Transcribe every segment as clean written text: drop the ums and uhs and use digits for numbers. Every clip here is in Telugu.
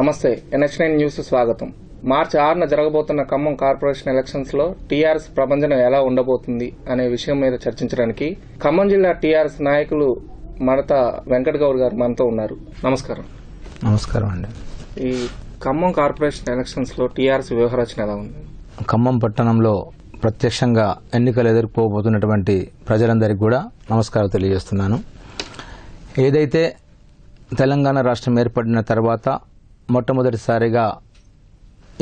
నమస్తే, NH9 న్యూస్ స్వాగతం. మార్చి 6న జరగబోతున్న ఖమ్మం కార్పొరేషన్ ఎలక్షన్స్ లో టీఆర్ఎస్ ప్రభంజనం ఎలా ఉండబోతుంది అనే విషయం మీద చర్చించడానికి ఖమ్మం జిల్లా టీఆర్ఎస్ నాయకులు మడత వెంకట గౌడ్ గారు మనతో ఉన్నారు. నమస్కారం. నమస్కారం అండి. ఈ ఖమ్మం కార్పొరేషన్ ఎలక్షన్స్ లో టీఆర్ఎస్ వ్యూహరచన ఎలా ఉంది? ఖమ్మం పట్టణంలో ప్రత్యక్షంగా ఎన్నికలు ఎదుర్కోబోతున్నటువంటి ప్రజలందరికీ కూడా నమస్కారం తెలియజేస్తున్నాను. ఏదైతే తెలంగాణ రాష్ట్రం ఏర్పడిన తర్వాత మొట్టమొదటిసారిగా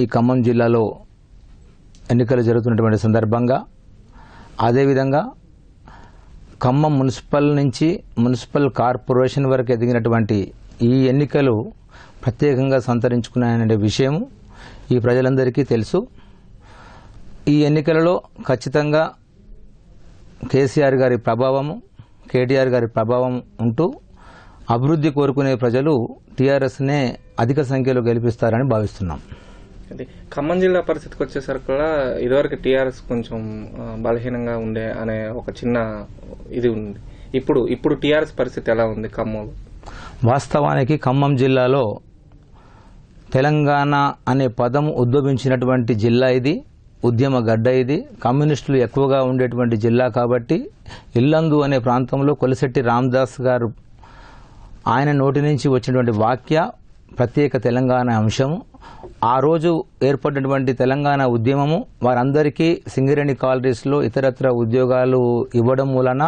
ఈ ఖమ్మం జిల్లాలో ఎన్నికలు జరుగుతున్నటువంటి సందర్భంగా, అదేవిధంగా ఖమ్మం మున్సిపల్ నుంచి మున్సిపల్ కార్పొరేషన్ వరకు ఎదిగినటువంటి ఈ ఎన్నికలు ప్రత్యేకంగా సంతరించుకున్నాయనే విషయం ఈ ప్రజలందరికీ తెలుసు. ఈ ఎన్నికలలో ఖచ్చితంగా కేసీఆర్ గారి ప్రభావము, కేటీఆర్ గారి ప్రభావం ఉంటూ అభివృద్ధి కోరుకునే ప్రజలు టీఆర్ఎస్నే అధిక సంఖ్యలో గెలిపిస్తారని భావిస్తున్నాం. ఖమ్మం జిల్లా పరిస్థితికి వచ్చేసరికి కూడా ఇదివరకు టీఆర్ఎస్ కొంచెం బలహీనంగా ఉండే అనే ఒక చిన్న ఇది ఉంది. ఇప్పుడు టీఆర్ఎస్ పరిస్థితి ఎలా ఉంది ఖమ్మంలో? వాస్తవానికి ఖమ్మం జిల్లాలో తెలంగాణ అనే పదం ఉద్భవించినటువంటి జిల్లా ఇది, ఉద్యమ గడ్డ ఇది. కమ్యూనిస్టులు ఎక్కువగా ఉండేటువంటి జిల్లా కాబట్టి ఇల్లందు అనే ప్రాంతంలో కొలిశెట్టి రామదాస్ గారు ఆయన నోటి నుంచి వచ్చినటువంటి వాక్య ప్రత్యేక తెలంగాణ అంశము. ఆ రోజు ఏర్పడినటువంటి తెలంగాణ ఉద్యమము వారందరికీ సింగరేణి కాలరీస్లో ఇతరత్ర ఉద్యోగాలు ఇవ్వడం మూలన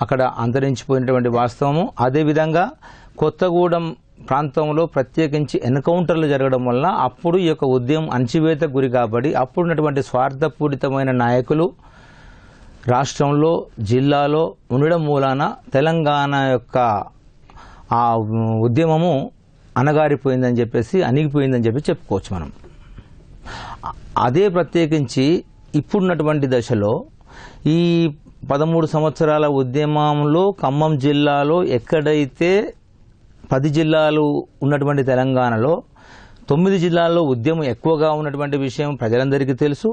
అక్కడ అంతరించిపోయినటువంటి వాస్తవము. అదేవిధంగా కొత్తగూడెం ప్రాంతంలో ప్రత్యేకించి ఎన్కౌంటర్లు జరగడం వలన అప్పుడు ఈ యొక్క ఉద్యమం అణచివేత గురి కాబట్టి అప్పుడున్నటువంటి స్వార్థపూరితమైన నాయకులు రాష్ట్రంలో జిల్లాలో ఉండడం మూలాన తెలంగాణ యొక్క ఆ ఉద్యమము అణగారిపోయిందని చెప్పేసి, అణిగిపోయిందని చెప్పి చెప్పుకోవచ్చు మనం. అదే ప్రత్యేకించి ఇప్పుడున్నటువంటి దశలో ఈ 13 సంవత్సరాల ఉద్యమంలో ఖమ్మం జిల్లాలో ఎక్కడైతే 10 జిల్లాలు ఉన్నటువంటి తెలంగాణలో 9 జిల్లాల్లో ఉద్యమం ఎక్కువగా ఉన్నటువంటి విషయం ప్రజలందరికీ తెలుసు.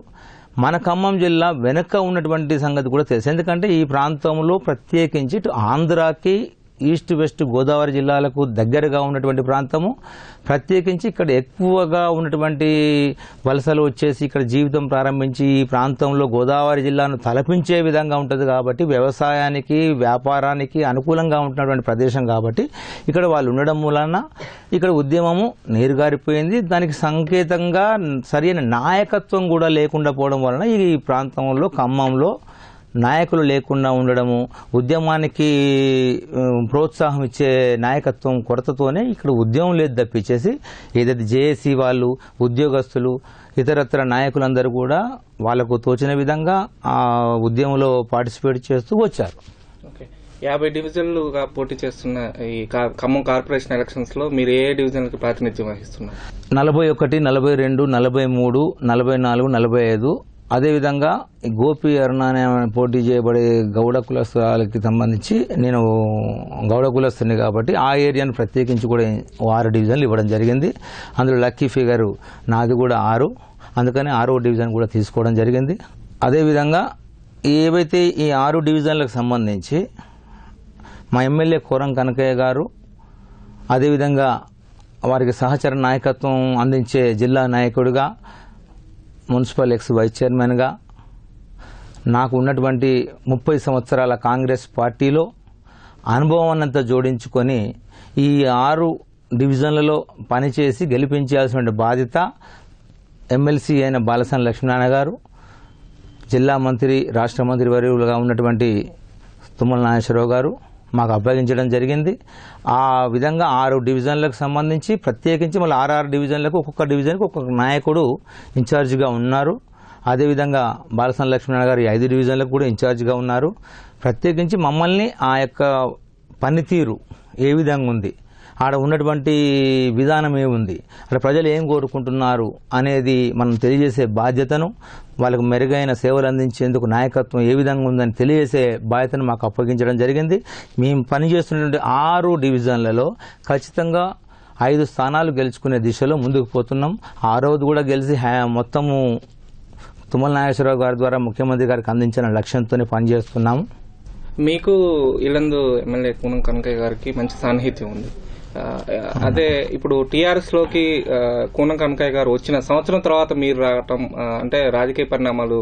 మన ఖమ్మం జిల్లా వెనుక ఉన్నటువంటి సంగతి కూడా తెలుసు. ఎందుకంటే ఈ ప్రాంతంలో ప్రత్యేకించి ఇటు ఆంధ్రాకి, ఈస్ట్ వెస్ట్ గోదావరి జిల్లాలకు దగ్గరగా ఉన్నటువంటి ప్రాంతము. ప్రత్యేకించి ఇక్కడ ఎక్కువగా ఉన్నటువంటి వలసలు వచ్చేసి ఇక్కడ జీవితం ప్రారంభించి ఈ ప్రాంతంలో గోదావరి జిల్లాను తలపించే విధంగా ఉంటుంది కాబట్టి వ్యవసాయానికి, వ్యాపారానికి అనుకూలంగా ఉంటున్నటువంటి ప్రదేశం కాబట్టి ఇక్కడ వాళ్ళు ఉండడం మూలన ఇక్కడ ఉద్యమము నీరుగారిపోయింది. దానికి సంకేతంగా సరైన నాయకత్వం కూడా లేకుండా పోవడం వలన ఈ ప్రాంతంలో ఖమ్మంలో నాయకులు లేకుండా ఉండడము, ఉద్యమానికి ప్రోత్సాహం ఇచ్చే నాయకత్వం కొరతతోనే ఇక్కడ ఉద్యమం లేదు తప్పించేసి ఏదైతే జేఏసీ వాళ్ళు, ఉద్యోగస్తులు, ఇతరత్ర నాయకులందరూ కూడా వాళ్లకు తోచిన విధంగా ఆ ఉద్యమంలో పార్టిసిపేట్ చేస్తూ వచ్చారు. 50 డివిజన్లుగా పోటీ చేస్తున్న ఈ ఖమ్మం కార్పొరేషన్ ఎలక్షన్స్ లో మీరు ఏ డివిజన్లకు ప్రాతినిధ్యం వహిస్తున్నారు? 41, 42, 43, 44, 45. అదేవిధంగా గోపి అరుణ అనే పోటీ చేయబడే గౌడ కులస్తులకి సంబంధించి నేను గౌడ కులస్తుని కాబట్టి ఆ ఏరియాను ప్రత్యేకించి కూడా 6 డివిజన్లు ఇవ్వడం జరిగింది. అందులో లక్కీ ఫిగర్ నాది కూడా 6, అందుకని 6వ డివిజన్ కూడా తీసుకోవడం జరిగింది. అదేవిధంగా ఏవైతే ఈ 6 డివిజన్లకు సంబంధించి మా ఎమ్మెల్యే కోరం కనకయ్య గారు, అదేవిధంగా వారికి సహచర నాయకత్వం అందించే జిల్లా నాయకుడిగా, మున్సిపల్ ఎక్స్ వైస్ చైర్మన్గా నాకు ఉన్నటువంటి 30 సంవత్సరాల కాంగ్రెస్ పార్టీలో అనుభవం అన్నంత జోడించుకొని ఈ 6 డివిజన్లలో పనిచేసి గెలిపించాల్సిన బాధ్యత ఎమ్మెల్సీ అయిన బాలసాని లక్ష్మీనారాయణ గారు, జిల్లా మంత్రి, రాష్ట్ర మంత్రి వర్యులుగా ఉన్నటువంటి తుమ్మల నాగేశ్వరరావు గారు మాకు అప్పగించడం జరిగింది. ఆ విధంగా 6 డివిజన్లకు సంబంధించి ప్రత్యేకించి మళ్ళీ 6 డివిజన్లకు ఒక్కొక్క డివిజన్కి ఒక్కొక్క నాయకుడు ఇన్ఛార్జిగా ఉన్నారు. అదేవిధంగా బాలసాని లక్ష్మీనారాయణ గారు 5 డివిజన్లకు కూడా ఇన్ఛార్జిగా ఉన్నారు. ప్రత్యేకించి మమ్మల్ని ఆ యొక్క పనితీరు ఏ విధంగా ఉంది, ఆడ ఉన్నటువంటి విధానం ఏముంది, అక్కడ ప్రజలు ఏం కోరుకుంటున్నారు అనేది మనం తెలియజేసే బాధ్యతను, వాళ్ళకు మెరుగైన సేవలు అందించేందుకు నాయకత్వం ఏ విధంగా ఉందని తెలియజేసే బాధ్యతను మాకు అప్పగించడం జరిగింది. మేము పనిచేస్తున్నటువంటి 6 డివిజన్లలో ఖచ్చితంగా 5 స్థానాలు గెలుచుకునే దిశలో ముందుకు పోతున్నాం. 6వది కూడా గెలిచి మొత్తము తుమ్మల నాగేశ్వరరావు గారి ద్వారా ముఖ్యమంత్రి గారికి అందించిన లక్ష్యంతోనే పనిచేస్తున్నాము. మీకు ఇల్లందు ఎమ్మెల్యే కూనం కనకయ్య గారికి మంచి సాన్నిహిత్యం ఉంది. అదే ఇప్పుడు టీఆర్ఎస్ లోకి కూనం కనకయ్య గారు వచ్చిన సంవత్సరం తర్వాత మీరు రావటం అంటే రాజకీయ పరిణామాలు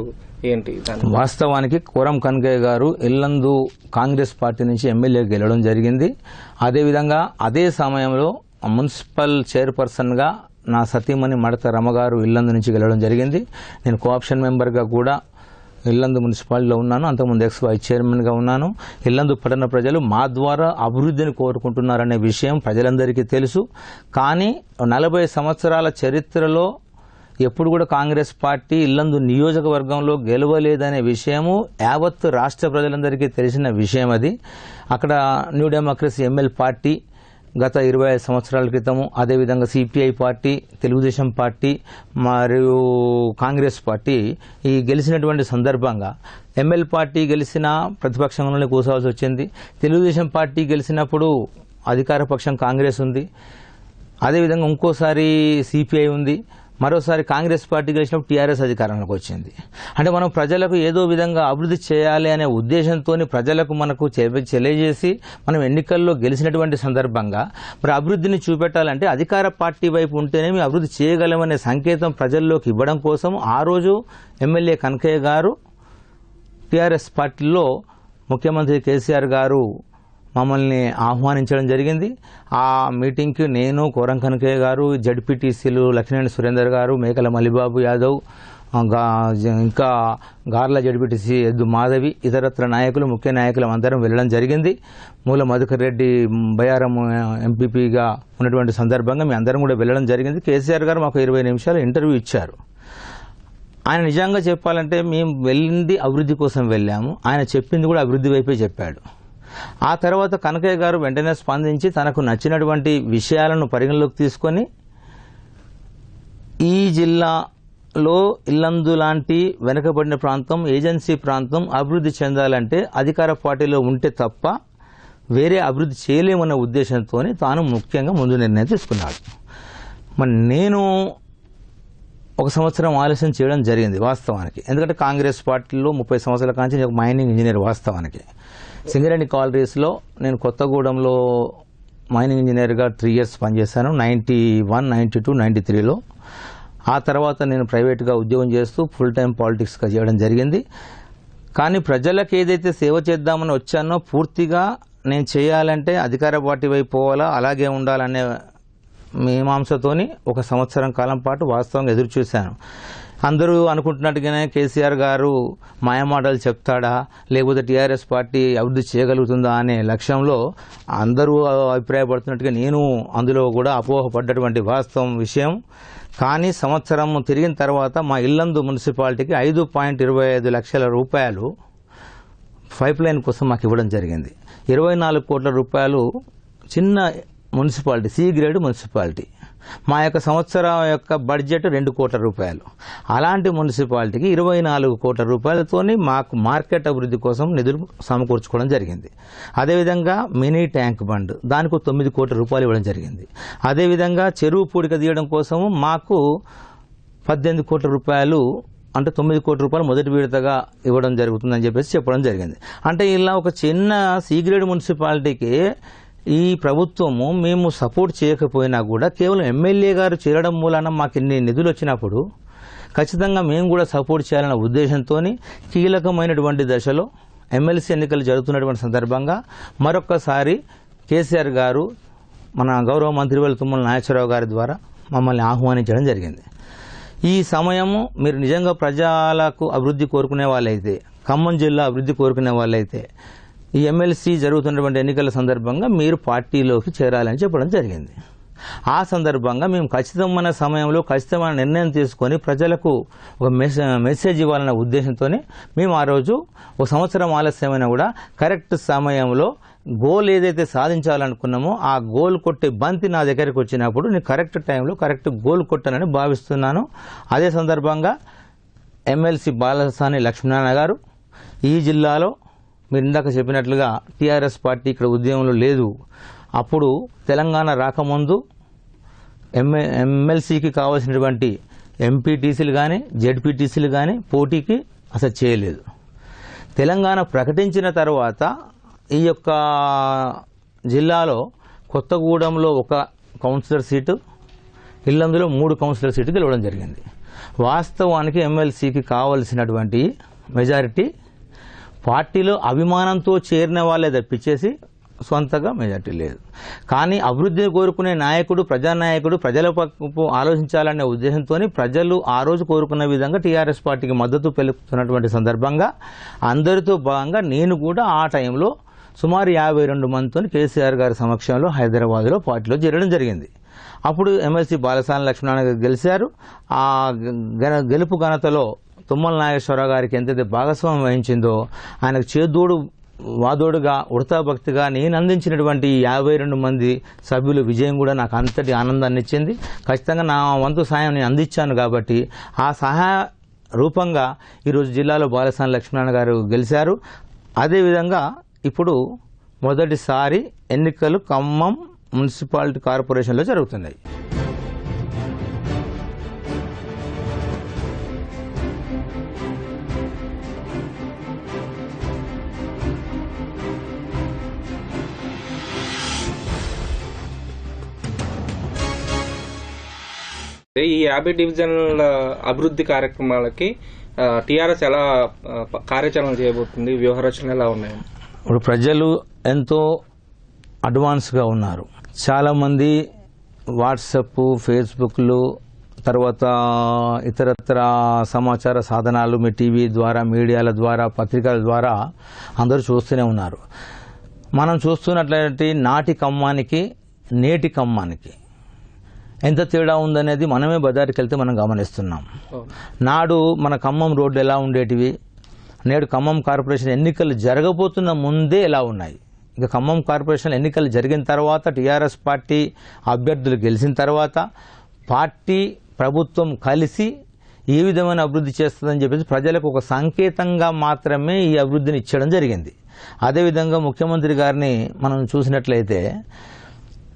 ఏంటి? వాస్తవానికి కూరం కనకయ్య గారు ఇల్లందు కాంగ్రెస్ పార్టీ నుంచి ఎమ్మెల్యే గెలవడం జరిగింది. అదేవిధంగా అదే సమయంలో మున్సిపల్ చైర్పర్సన్ గా నా సతీమణి మడత రమగారు ఇల్లందు నుంచి గెలవడం జరిగింది. నేను కోఆప్షన్ మెంబర్గా కూడా ఇల్లందు మున్సిపాలిటీలో ఉన్నాను. అంతకుముందు ఎక్స్ వైస్ చైర్మన్గా ఉన్నాను. ఇల్లందు పట్టణ ప్రజలు మా ద్వారా అభివృద్ధిని కోరుకుంటున్నారనే విషయం ప్రజలందరికీ తెలుసు. కానీ 40 సంవత్సరాల చరిత్రలో ఎప్పుడు కూడా కాంగ్రెస్ పార్టీ ఇల్లందు నియోజకవర్గంలో గెలవలేదనే విషయము యావత్ రాష్ట్ర ప్రజలందరికీ తెలిసిన విషయం. అది అక్కడ న్యూ డెమోక్రసీ ఎంఎల్ పార్టీ గత 25 సంవత్సరాల క్రితము, అదేవిధంగా సిపిఐ పార్టీ, తెలుగుదేశం పార్టీ మరియు కాంగ్రెస్ పార్టీ ఈ గెలిచినటువంటి సందర్భంగా ఎంఎల్ పార్టీ గెలిచిన ప్రతిపక్షంలోనే కూర్చోవాల్సి వచ్చింది. తెలుగుదేశం పార్టీ గెలిచినప్పుడు అధికార పక్షం కాంగ్రెస్ ఉంది, అదేవిధంగా ఇంకోసారి సిపిఐ ఉంది, మరోసారి కాంగ్రెస్ పార్టీ గెలిచినప్పుడు టీఆర్ఎస్ అధికారంలోకి వచ్చింది. అంటే మనం ప్రజలకు ఏదో విధంగా అభివృద్ధి చేయాలి అనే ఉద్దేశంతో ప్రజలకు మనకు తెలియజేసి మనం ఎన్నికల్లో గెలిచినటువంటి సందర్భంగా మరి అభివృద్ధిని చూపెట్టాలంటే అధికార పార్టీ వైపు ఉంటేనే మేము అభివృద్ధి చేయగలమనే సంకేతం ప్రజల్లోకి ఇవ్వడం కోసం ఆ రోజు ఎమ్మెల్యే కనకయ్య గారు టీఆర్ఎస్ పార్టీలో ముఖ్యమంత్రి కేసీఆర్ గారు మమ్మల్ని ఆహ్వానించడం జరిగింది. ఆ మీటింగ్కి నేను, కూరం కనకయ్య గారు, జడ్పీటీసీలు లక్ష్మీనారాయణ సురేందర్ గారు, మేకల మల్లిబాబు యాదవ్, ఇంకా గార్ల జడ్పీటీసీ ఎద్దు మాధవి, ఇతరత్ర నాయకులు, ముఖ్య నాయకులు అందరం వెళ్లడం జరిగింది. మూల మధుకర్ రెడ్డి బయారం ఎంపీపీగా ఉన్నటువంటి సందర్భంగా మీ అందరం కూడా వెళ్లడం జరిగింది. కేసీఆర్ గారు మాకు 20 నిమిషాలు ఇంటర్వ్యూ ఇచ్చారు. ఆయన నిజంగా చెప్పాలంటే మేము వెళ్ళింది అభివృద్ధి కోసం వెళ్ళాము, ఆయన చెప్పింది కూడా అభివృద్ధి వైపే చెప్పాడు. ఆ తర్వాత కనకయ్య గారు వెంటనే స్పందించి తనకు నచ్చినటువంటి విషయాలను పరిగణలోకి తీసుకొని ఈ జిల్లాలో ఇల్లందు లాంటి వెనుకబడిన ప్రాంతం, ఏజెన్సీ ప్రాంతం అభివృద్ధి చెందాలంటే అధికార పార్టీలో ఉంటే తప్ప వేరే అభివృద్ధి చేయలేమన్న ఉద్దేశంతో తాను ముఖ్యంగా ముందు నిర్ణయం తీసుకున్నాడు. మరి నేను 1 సంవత్సరం ఆలస్యం చేయడం జరిగింది వాస్తవానికి. ఎందుకంటే కాంగ్రెస్ పార్టీలో 30 సంవత్సరాల కాంచి నేను మైనింగ్ ఇంజనీర్. వాస్తవానికి సింగరేణి కాలరీస్లో నేను కొత్తగూడెంలో మైనింగ్ ఇంజనీర్గా 3 years పనిచేశాను, 91, 92, 93లో. ఆ తర్వాత నేను ప్రైవేట్గా ఉద్యోగం చేస్తూ ఫుల్ టైం పాలిటిక్స్గా చేయడం జరిగింది. కానీ ప్రజలకు ఏదైతే సేవ చేద్దామని వచ్చానో పూర్తిగా నేను చేయాలంటే అధికార పార్టీ వైపు పోవాలా, అలాగే ఉండాలనే మీమాంసతోని 1 సంవత్సరం కాలం పాటు వాస్తవంగా ఎదురు చూశాను. అందరూ అనుకుంటున్నట్టుగానే కేసీఆర్ గారు మాయమాటలు చెప్తాడా, లేకపోతే టీఆర్ఎస్ పార్టీ అభివృద్ధి చేయగలుగుతుందా అనే లక్ష్యంలో అందరూ అభిప్రాయపడుతున్నట్టుగా నేను అందులో కూడా అపోహపడ్డటువంటి వాస్తవం విషయం. కానీ సంవత్సరం తిరిగిన తర్వాత మా ఇల్లందు మున్సిపాలిటీకి 5.25 లక్షల రూపాయలు పైప్ లైన్ కోసం మాకు ఇవ్వడం జరిగింది. 24 కోట్ల రూపాయలు చిన్న మున్సిపాలిటీ, సి గ్రేడ్ మున్సిపాలిటీ. మా యొక్క సంవత్సరం యొక్క బడ్జెట్ 2 కోట్ల రూపాయలు. అలాంటి మున్సిపాలిటీకి 24 కోట్ల రూపాయలతోని మాకు మార్కెట్ అభివృద్ధి కోసం నిధులు సమకూర్చుకోవడం జరిగింది. అదేవిధంగా మినీ ట్యాంక్ బండ్, దానికి 9 కోట్ల రూపాయలు ఇవ్వడం జరిగింది. అదేవిధంగా చెరువు పూడిక తీయడం కోసము మాకు 18 కోట్ల రూపాయలు, అంటే 9 కోట్ల రూపాయలు మొదటి విడతగా ఇవ్వడం జరుగుతుందని చెప్పేసి చెప్పడం జరిగింది. అంటే ఇలా ఒక చిన్న సి గ్రేడ్ మున్సిపాలిటీకి ఈ ప్రభుత్వము మేము సపోర్ట్ చేయకపోయినా కూడా కేవలం ఎమ్మెల్యే గారు చేరడం మూలాన మాకు ఇన్ని నిధులు వచ్చినప్పుడు ఖచ్చితంగా మేము కూడా సపోర్ట్ చేయాలన్న ఉద్దేశంతో కీలకమైనటువంటి దశలో ఎమ్మెల్సీ ఎన్నికలు జరుగుతున్నటువంటి సందర్భంగా మరొక్కసారి కేసీఆర్ గారు మన గౌరవ మంత్రివర్యులు తుమ్మల నాగేశ్వరరావు గారి ద్వారా మమ్మల్ని ఆహ్వానించడం జరిగింది. ఈ సమయము మీరు నిజంగా ప్రజలకు అభివృద్ధి కోరుకునే వాళ్ళైతే, ఖమ్మం జిల్లా అభివృద్ధి కోరుకునే వాళ్ళైతే ఈ ఎమ్మెల్సీ జరుగుతున్నటువంటి ఎన్నికల సందర్భంగా మీరు పార్టీలోకి చేరాలని చెప్పడం జరిగింది. ఆ సందర్భంగా మేము ఖచ్చితమైన సమయంలో ఖచ్చితమైన నిర్ణయం తీసుకొని ప్రజలకు ఒక మెసేజ్ ఇవ్వాలన్న ఉద్దేశంతోనే మేము ఆ రోజు 1 సంవత్సరం ఆలస్యమైనా కూడా కరెక్ట్ సమయంలో గోల్ ఏదైతే సాధించాలనుకున్నామో ఆ గోల్ కొట్టే బంతి నా దగ్గరికి వచ్చినప్పుడు నేను కరెక్ట్ టైంలో కరెక్ట్ గోల్ కొట్టానని భావిస్తున్నాను. అదే సందర్భంగా ఎమ్మెల్సీ బాలసాని లక్ష్మీనారాయణ గారు ఈ జిల్లాలో మీరు ఇందాక చెప్పినట్లుగా టీఆర్ఎస్ పార్టీ ఇక్కడ ఉద్యమంలో లేదు. అప్పుడు తెలంగాణ రాకముందు ఎమ్మెల్సీకి కావాల్సినటువంటి ఎంపీటీసీలు కానీ జెడ్పీటీసీలు కానీ పోటీకి అసలు చేయలేదు. తెలంగాణ ప్రకటించిన తర్వాత ఈ యొక్క జిల్లాలో కొత్తగూడెంలో ఒక కౌన్సిలర్ సీటు, ఇల్లందులో 3 కౌన్సిలర్ సీటు గెలవడం జరిగింది. వాస్తవానికి ఎమ్మెల్సీకి కావలసినటువంటి మెజారిటీ పార్టీలో అభిమానంతో చేరిన వాళ్ళే తప్పించేసి సొంతగా మెజార్టీ లేదు. కానీ అభివృద్ధిని కోరుకునే నాయకుడు, ప్రజానాయకుడు ప్రజల పక్కకు ఆలోచించాలనే ఉద్దేశంతో ప్రజలు ఆ రోజు కోరుకున్న విధంగా టీఆర్ఎస్ పార్టీకి మద్దతు పెరుగుతున్నటువంటి సందర్భంగా అందరితో భాగంగా నేను కూడా ఆ టైంలో సుమారు 52 మందితో కేసీఆర్ గారి సమక్షంలో హైదరాబాద్లో పార్టీలో చేరడం జరిగింది. అప్పుడు ఎమ్మెల్సీ బాలసాని లక్ష్మణ గారు గెలిచారు. ఆ గెలుపు ఘనతలో తుమ్మల నాగేశ్వరరావు గారికి ఎంతైతే భాగస్వామ్యం వహించిందో ఆయనకు చేదోడు వాదోడుగా ఉడతాభక్తిగా నేను అందించినటువంటి 52 మంది సభ్యుల విజయం కూడా నాకు అంతటి ఆనందాన్ని ఇచ్చింది. ఖచ్చితంగా నా వంతు సాయం నేను అందించాను కాబట్టి ఆ సహాయ రూపంగా ఈరోజు జిల్లాలో బాలసాని లక్ష్మణ గారు గెలిచారు. అదేవిధంగా ఇప్పుడు మొదటిసారి ఎన్నికలు ఖమ్మం మున్సిపాలిటీ కార్పొరేషన్లో జరుగుతున్నాయి. ఈ 50 డివిజన్ల అభివృద్ధి కార్యక్రమాలకి టీఆర్ఎస్ ఎలా కార్యాచరణ చేయబోతుంది, వ్యూహరచన ఎలా ఉన్నాయి? ఇప్పుడు ప్రజలు ఎంతో అడ్వాన్స్గా ఉన్నారు. చాలామంది వాట్సప్, ఫేస్బుక్లు, తర్వాత ఇతరత్ర సమాచార సాధనాలు, మీ టీవీ ద్వారా, మీడియాల ద్వారా, పత్రికల ద్వారా అందరూ చూస్తూనే ఉన్నారు. మనం చూస్తున్నట్లయితే నాటి ఖమ్మానికి నేటి ఖమ్మానికి ఎంత తేడా ఉందనేది మనమే బజార్కి వెళ్తే మనం గమనిస్తున్నాం. నాడు మన ఖమ్మం రోడ్లు ఎలా ఉండేటివి, నేడు ఖమ్మం కార్పొరేషన్ ఎన్నికలు జరగబోతున్న ముందే ఎలా ఉన్నాయి. ఇక ఖమ్మం కార్పొరేషన్ ఎన్నికలు జరిగిన తర్వాత టీఆర్ఎస్ పార్టీ అభ్యర్థులు గెలిచిన తర్వాత పార్టీ ప్రభుత్వం కలిసి ఏ విధమైన అభివృద్ధి చేస్తుందని చెప్పేసి ప్రజలకు ఒక సంకేతంగా మాత్రమే ఈ అభివృద్ధిని ఇచ్చడం జరిగింది. అదేవిధంగా ముఖ్యమంత్రి గారిని మనం చూసినట్లయితే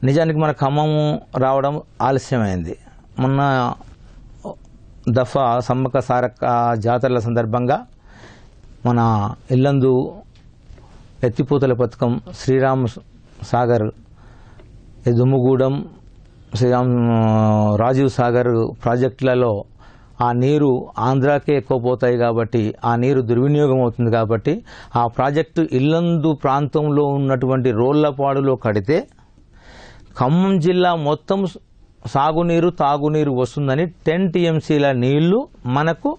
నిజానికి మన ఖమ్మము రావడం ఆలస్యమైంది. మొన్న దఫా సమ్మక్క సారక్క జాతరల సందర్భంగా మన ఇల్లందు ఎత్తిపోతల పథకం, శ్రీరామ్ సాగర్, దుమ్ముగూడెం, రాజీవ్ సాగర్ ప్రాజెక్టులలో ఆ నీరు ఆంధ్రాకే ఎక్కువ పోతాయి కాబట్టి ఆ నీరు దుర్వినియోగం అవుతుంది కాబట్టి ఆ ప్రాజెక్టు ఇల్లందు ప్రాంతంలో ఉన్నటువంటి రోళ్లపాడులో కడితే ఖమ్మం జిల్లా మొత్తం సాగునీరు, తాగునీరు వస్తుందని 10 టీఎంసీల నీళ్లు మనకు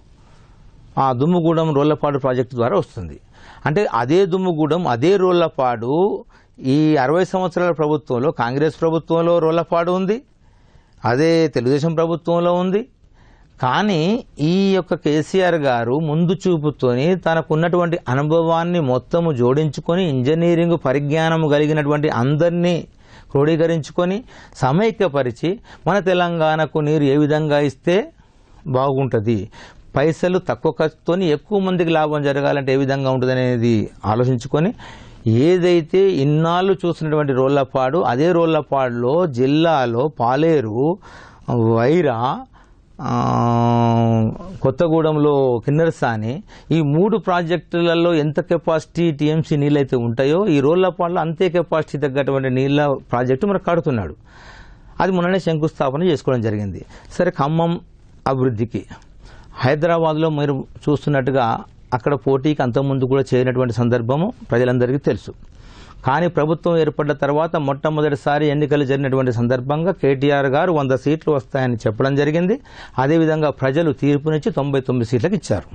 ఆ దుమ్ముగూడెం రోళ్లపాడు ప్రాజెక్టు ద్వారా వస్తుంది. అంటే అదే దుమ్ముగూడెం, అదే రోళ్లపాడు ఈ 60 సంవత్సరాల ప్రభుత్వంలో, కాంగ్రెస్ ప్రభుత్వంలో రోళ్లపాడు ఉంది, అదే తెలుగుదేశం ప్రభుత్వంలో ఉంది. కానీ ఈ యొక్క కేసీఆర్ గారు ముందు చూపుతోని తనకున్నటువంటి అనుభవాన్ని మొత్తము జోడించుకొని ఇంజనీరింగ్ పరిజ్ఞానం కలిగినటువంటి అందరినీ క్రోడీకరించుకొని సమైక్యపరిచి మన తెలంగాణకు నీరు ఏ విధంగా ఇస్తే బాగుంటుంది, పైసలు తక్కువ ఖర్చుతో ఎక్కువ మందికి లాభం జరగాలంటే ఏ విధంగా ఉంటుంది అనేది ఆలోచించుకొని ఏదైతే ఇన్నాళ్ళు చూసినటువంటి రోళ్లపాడు, అదే రోళ్లపాడులో జిల్లాలో పాలేరు, వైరా, కొత్తగూడెంలో కిన్నెరసాని ఈ 3 ప్రాజెక్టులలో ఎంత కెపాసిటీ టీఎంసీ నీళ్ళైతే ఉంటాయో ఈ రోళ్లపాడులో అంతే కెపాసిటీ తగ్గటువంటి నీళ్ళ ప్రాజెక్టు మనకు కడుతున్నాడు. అది మొన్ననే శంకుస్థాపన చేసుకోవడం జరిగింది. సరే, ఖమ్మం అభివృద్ధికి హైదరాబాద్లో మీరు చూస్తున్నట్టుగా అక్కడ పోటీకి అంతకుముందు కూడా చేయనటువంటి సందర్భము ప్రజలందరికీ తెలుసు. కానీ ప్రభుత్వం ఏర్పడ్డ తర్వాత మొట్టమొదటిసారి ఎన్నికలు జరిగినటువంటి సందర్భంగా కేటీఆర్ గారు 100 సీట్లు వస్తాయని చెప్పడం జరిగింది. అదేవిధంగా ప్రజలు తీర్పునిచ్చి 99 సీట్లకు ఇచ్చారు.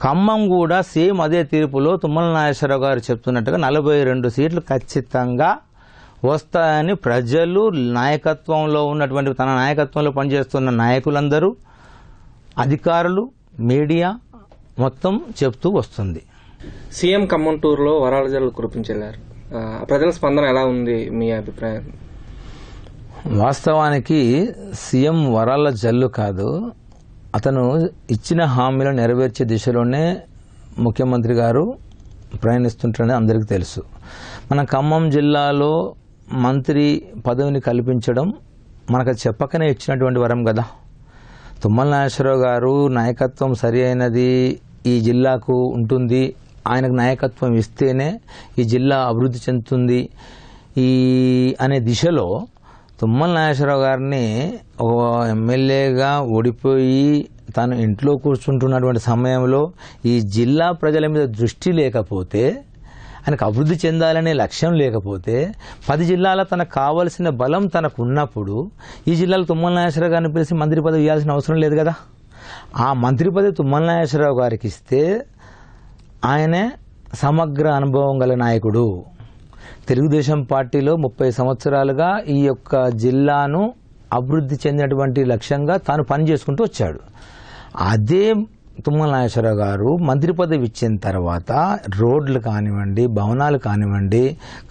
ఖమ్మం కూడా సేమ్ అదే తీర్పులో తుమ్మల నాగేశ్వరరావు గారు చెప్తున్నట్టుగా 42 సీట్లు ఖచ్చితంగా వస్తాయని ప్రజలు, నాయకత్వంలో ఉన్నటువంటి తన నాయకత్వంలో పనిచేస్తున్న నాయకులందరూ, అధికారులు, మీడియా మొత్తం చెప్తూ వస్తుంది. సీఎం ఖమ్మం టూర్లో వరాల జల్లు కురిపించారు. ప్రజల స్పందన ఎలా ఉంది, మీ అభిప్రాయం? వాస్తవానికి సీఎం వరాల జల్లు కాదు, అతను ఇచ్చిన హామీలను నెరవేర్చే దిశలోనే ముఖ్యమంత్రి గారు ప్రయాణిస్తుంటారని అందరికీ తెలుసు. మన ఖమ్మం జిల్లాలో మంత్రి పదవిని కల్పించడం మనకు చెప్పకనే ఇచ్చినటువంటి వరం కదా. తుమ్మల నాగేశ్వరరావు గారు నాయకత్వం సరి అయినది ఈ జిల్లాకు ఉంటుంది, ఆయనకు నాయకత్వం ఇస్తేనే ఈ జిల్లా అభివృద్ధి చెందుతుంది, అనే దిశలో తుమ్మల నాగేశ్వరరావు గారిని ఒక ఎమ్మెల్యేగా ఓడిపోయి తాను ఇంట్లో కూర్చుంటున్నటువంటి సమయంలో ఈ జిల్లా ప్రజల మీద దృష్టి లేకపోతే, ఆయనకు అభివృద్ధి చెందాలనే లక్ష్యం లేకపోతే, 10 జిల్లాల తనకు కావలసిన బలం తనకు ఉన్నప్పుడు ఈ జిల్లాలో తుమ్మల నాగేశ్వరరావు గారిని పిలిచి మంత్రి పదవి ఇవ్వాల్సిన అవసరం లేదు కదా. ఆ మంత్రి పదవి తుమ్మల నాగేశ్వరరావు గారికి ఇస్తే ఆయనే సమగ్ర అనుభవం గల నాయకుడు. తెలుగుదేశం పార్టీలో 30 సంవత్సరాలుగా ఈ యొక్క జిల్లాను అభివృద్ధి చెందినటువంటి లక్ష్యంగా తాను పనిచేసుకుంటూ వచ్చాడు. అదే తుమ్మల నాగేశ్వరరావు గారు మంత్రి పదవి ఇచ్చిన తర్వాత రోడ్లు కానివ్వండి, భవనాలు కానివ్వండి,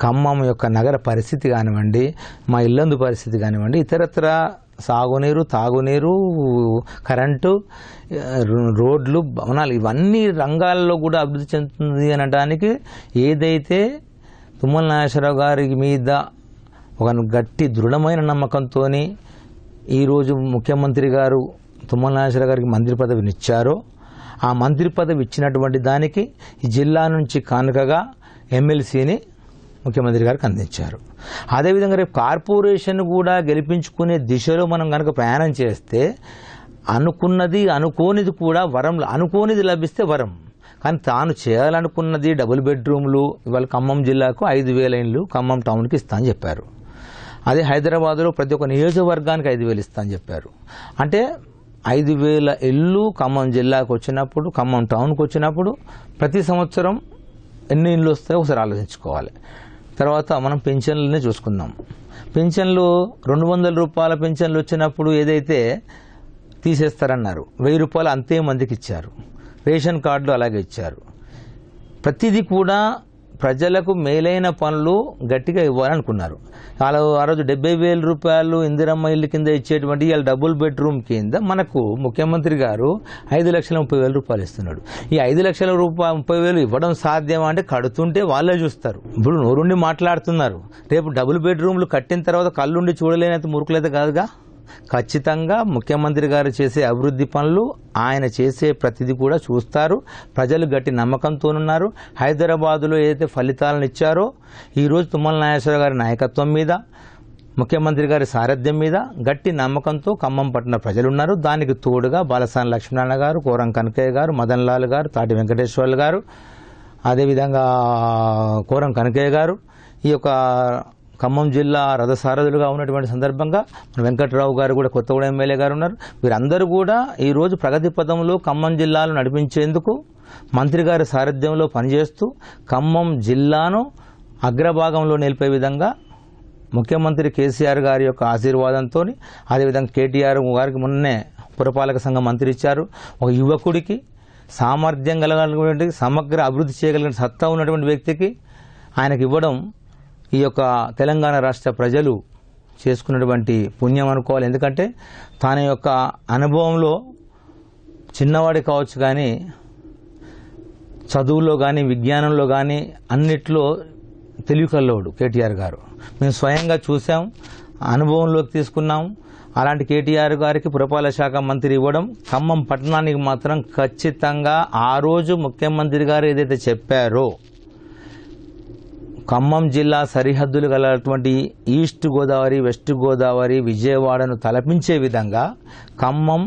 ఖమ్మం యొక్క నగర పరిస్థితి కానివ్వండి, మా ఇల్లందు పరిస్థితి కానివ్వండి, ఇతరత్ర సాగునీరు, తాగునీరు, కరెంటు, రోడ్లు, భవనాలు, ఇవన్నీ రంగాల్లో కూడా అభివృద్ధి చెందుతుంది అనడానికి ఏదైతే తుమ్మల నాగేశ్వరరావు గారి మీద ఒక గట్టి దృఢమైన నమ్మకంతో ఈరోజు ముఖ్యమంత్రి గారు తుమ్మల నాగేశ్వరరావు గారికి మంత్రి పదవిని ఇచ్చారో, ఆ మంత్రి పదవి ఇచ్చినటువంటి దానికి ఈ జిల్లా నుంచి కానుకగా ఎమ్మెల్సీని ముఖ్యమంత్రి గారికి అందించారు. అదేవిధంగా రేపు కార్పొరేషన్ కూడా గెలిపించుకునే దిశలో మనం కనుక ప్రయాణం చేస్తే అనుకున్నది అనుకోనిది కూడా వరంలో, అనుకోనిది లభిస్తే వరం, కానీ తాను చేయాలనుకున్నది డబుల్ బెడ్రూమ్లు. ఇవాళ ఖమ్మం జిల్లాకు 5,000 ఇండ్లు ఖమ్మం టౌన్కి ఇస్తా అని చెప్పారు. అదే హైదరాబాద్లో ప్రతి ఒక్క నియోజకవర్గానికి 5,000 ఇస్తా అని చెప్పారు. అంటే 5,000 ఇళ్ళు ఖమ్మం జిల్లాకు వచ్చినప్పుడు, ఖమ్మం టౌన్కి వచ్చినప్పుడు ప్రతి సంవత్సరం ఎన్ని ఇండ్లు వస్తాయో ఒకసారి ఆలోచించుకోవాలి. తర్వాత మనం పెన్షన్లనే చూసుకుందాం. పెన్షన్లు 200 రూపాయల పెన్షన్లు వచ్చినప్పుడు ఏదైతే తీసేస్తారన్నారు, 1000 రూపాయలు అంతే మందికి ఇచ్చారు. రేషన్ కార్డులు అలాగే ఇచ్చారు. ప్రతిదీ కూడా ప్రజలకు మేలైన పనులు గట్టిగా ఇవ్వాలనుకున్నారు. ఆ రోజు 70,000 రూపాయలు ఇందిరమ్మ ఇల్లు కింద ఇచ్చేటువంటి ఇవాళ డబుల్ బెడ్రూమ్ కింద మనకు ముఖ్యమంత్రి గారు 5,30,000 రూపాయలు ఇస్తున్నాడు. ఈ 5,30,000 ఇవ్వడం సాధ్యమా అంటే కడుతుంటే వాళ్ళే చూస్తారు. ఇప్పుడు నోరుండి మాట్లాడుతున్నారు, రేపు డబుల్ బెడ్రూమ్లు కట్టిన తర్వాత కళ్ళుండి చూడలేనంత మురుకులైతే కాదుగా. ఖచ్చితంగా ముఖ్యమంత్రి గారు చేసే అభివృద్ధి పనులు, ఆయన చేసే ప్రతిదీ కూడా చూస్తారు. ప్రజలు గట్టి నమ్మకంతోనున్నారు. హైదరాబాదులో ఏదైతే ఫలితాలను ఇచ్చారో ఈరోజు తుమ్మల నాగేశ్వరరావు గారి నాయకత్వం మీద, ముఖ్యమంత్రి గారి సారథ్యం మీద గట్టి నమ్మకంతో ఖమ్మం పట్టణ ప్రజలున్నారు. దానికి తోడుగా బాలసాని లక్ష్మీనారాయణ గారు, కోరం కనకయ్య గారు, మదన్ లాల్ గారు, తాటి వెంకటేశ్వర్లు గారు, అదేవిధంగా కోరం కనకయ్య గారు ఈ యొక్క ఖమ్మం జిల్లా రథసారథులుగా ఉన్నటువంటి సందర్భంగా వెంకట్రావు గారు కూడా కొత్తగూడెం ఎమ్మెల్యే గారు ఉన్నారు. వీరందరూ కూడా ఈరోజు ప్రగతి పథంలో ఖమ్మం జిల్లాను నడిపించేందుకు మంత్రి గారి సారథ్యంలో పనిచేస్తూ ఖమ్మం జిల్లాను అగ్రభాగంలో నిలిపే విధంగా ముఖ్యమంత్రి కేసీఆర్ గారి యొక్క ఆశీర్వాదంతో, అదేవిధంగా కేటీఆర్ గారికి మొన్నే పురపాలక సంఘం మంత్రి ఇచ్చారు. ఒక యువకుడికి, సామర్థ్యం కలిగినటువంటి, సమగ్ర అభివృద్ధి చేయగలిగిన సత్తా ఉన్నటువంటి వ్యక్తికి ఆయనకు ఇవ్వడం ఈ యొక్క తెలంగాణ రాష్ట్ర ప్రజలు చేసుకున్నటువంటి పుణ్యం అనుకోవాలి. ఎందుకంటే తన యొక్క అనుభవంలో చిన్నవాడి కావచ్చు, కానీ చదువులో కానీ విజ్ఞానంలో కానీ అన్నిట్లో తెలివికల్లోడు కేటీఆర్ గారు. మేము స్వయంగా చూసాం, అనుభవంలోకి తీసుకున్నాం. అలాంటి కేటీఆర్ గారికి పురపాలక శాఖ మంత్రి ఇవ్వడం ఖమ్మం పట్టణానికి మాత్రం ఖచ్చితంగా ఆ రోజు ముఖ్యమంత్రి గారు ఏదైతే చెప్పారో, ఖమ్మం జిల్లా సరిహద్దులు గలటువంటి ఈస్ట్ గోదావరి, వెస్ట్ గోదావరి, విజయవాడను తలపించే విధంగా ఖమ్మం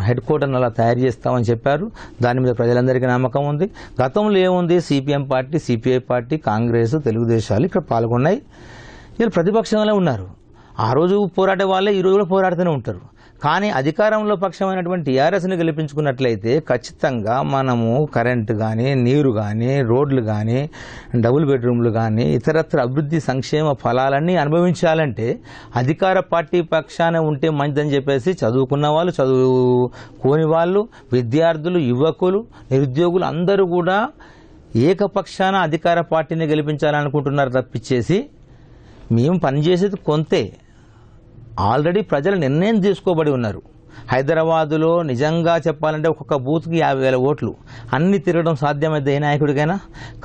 హెడ్ క్వార్టర్ను అలా తయారు చేస్తామని చెప్పారు. దాని మీద ప్రజలందరికీ నమ్మకం ఉంది. గతంలో ఏముంది, CPM party, CPI party, Congress, తెలుగుదేశాలు ఇక్కడ పాల్గొన్నాయి. వీళ్ళు ప్రతిపక్షంలో ఉన్నారు. ఆ రోజు పోరాడే వాళ్ళే ఈ రోజు కూడా పోరాడుతూనే ఉంటారు. కానీ అధికారంలో పక్షమైనటువంటి టీఆర్ఎస్ని గెలిపించుకున్నట్లయితే ఖచ్చితంగా మనము కరెంటు కానీ, నీరు కానీ, రోడ్లు కానీ, డబుల్ బెడ్రూమ్లు కానీ, ఇతరత్ర అభివృద్ధి సంక్షేమ ఫలాలన్నీ అనుభవించాలంటే అధికార పార్టీ పక్షాన ఉంటే మంచిదని చెప్పేసి చదువుకున్న వాళ్ళు, చదువుకోని వాళ్ళు, విద్యార్థులు, యువకులు, నిరుద్యోగులు అందరూ కూడా ఏకపక్షాన అధికార పార్టీని గెలిపించాలనుకుంటున్నారు తప్పించేసి మేము పనిచేసేది కొంతే. ఆల్రెడీ ప్రజలు నిర్ణయం తీసుకోబడి ఉన్నారు. హైదరాబాదులో నిజంగా చెప్పాలంటే ఒక్కొక్క బూత్కి 50,000 ఓట్లు, అన్ని తిరగడం సాధ్యమైతే ఏ నాయకుడికైనా.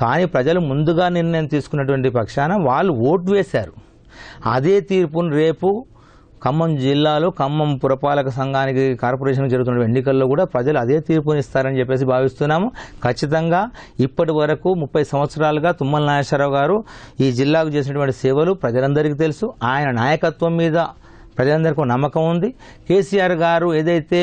కానీ ప్రజలు ముందుగా నిర్ణయం తీసుకున్నటువంటి పక్షాన వాళ్ళు ఓటు వేశారు. అదే తీర్పును రేపు ఖమ్మం జిల్లాలో ఖమ్మం పురపాలక సంఘానికి కార్పొరేషన్ జరుగుతున్న ఎన్నికల్లో కూడా ప్రజలు అదే తీర్పునిస్తారని చెప్పేసి భావిస్తున్నాము. ఖచ్చితంగా ఇప్పటి వరకు 30 సంవత్సరాలుగా తుమ్మల నాగేశ్వరరావు గారు ఈ జిల్లాకు చేసినటువంటి సేవలు ప్రజలందరికీ తెలుసు. ఆయన నాయకత్వం మీద ప్రజలందరికీ నమ్మకం ఉంది. కేసీఆర్ గారు ఏదైతే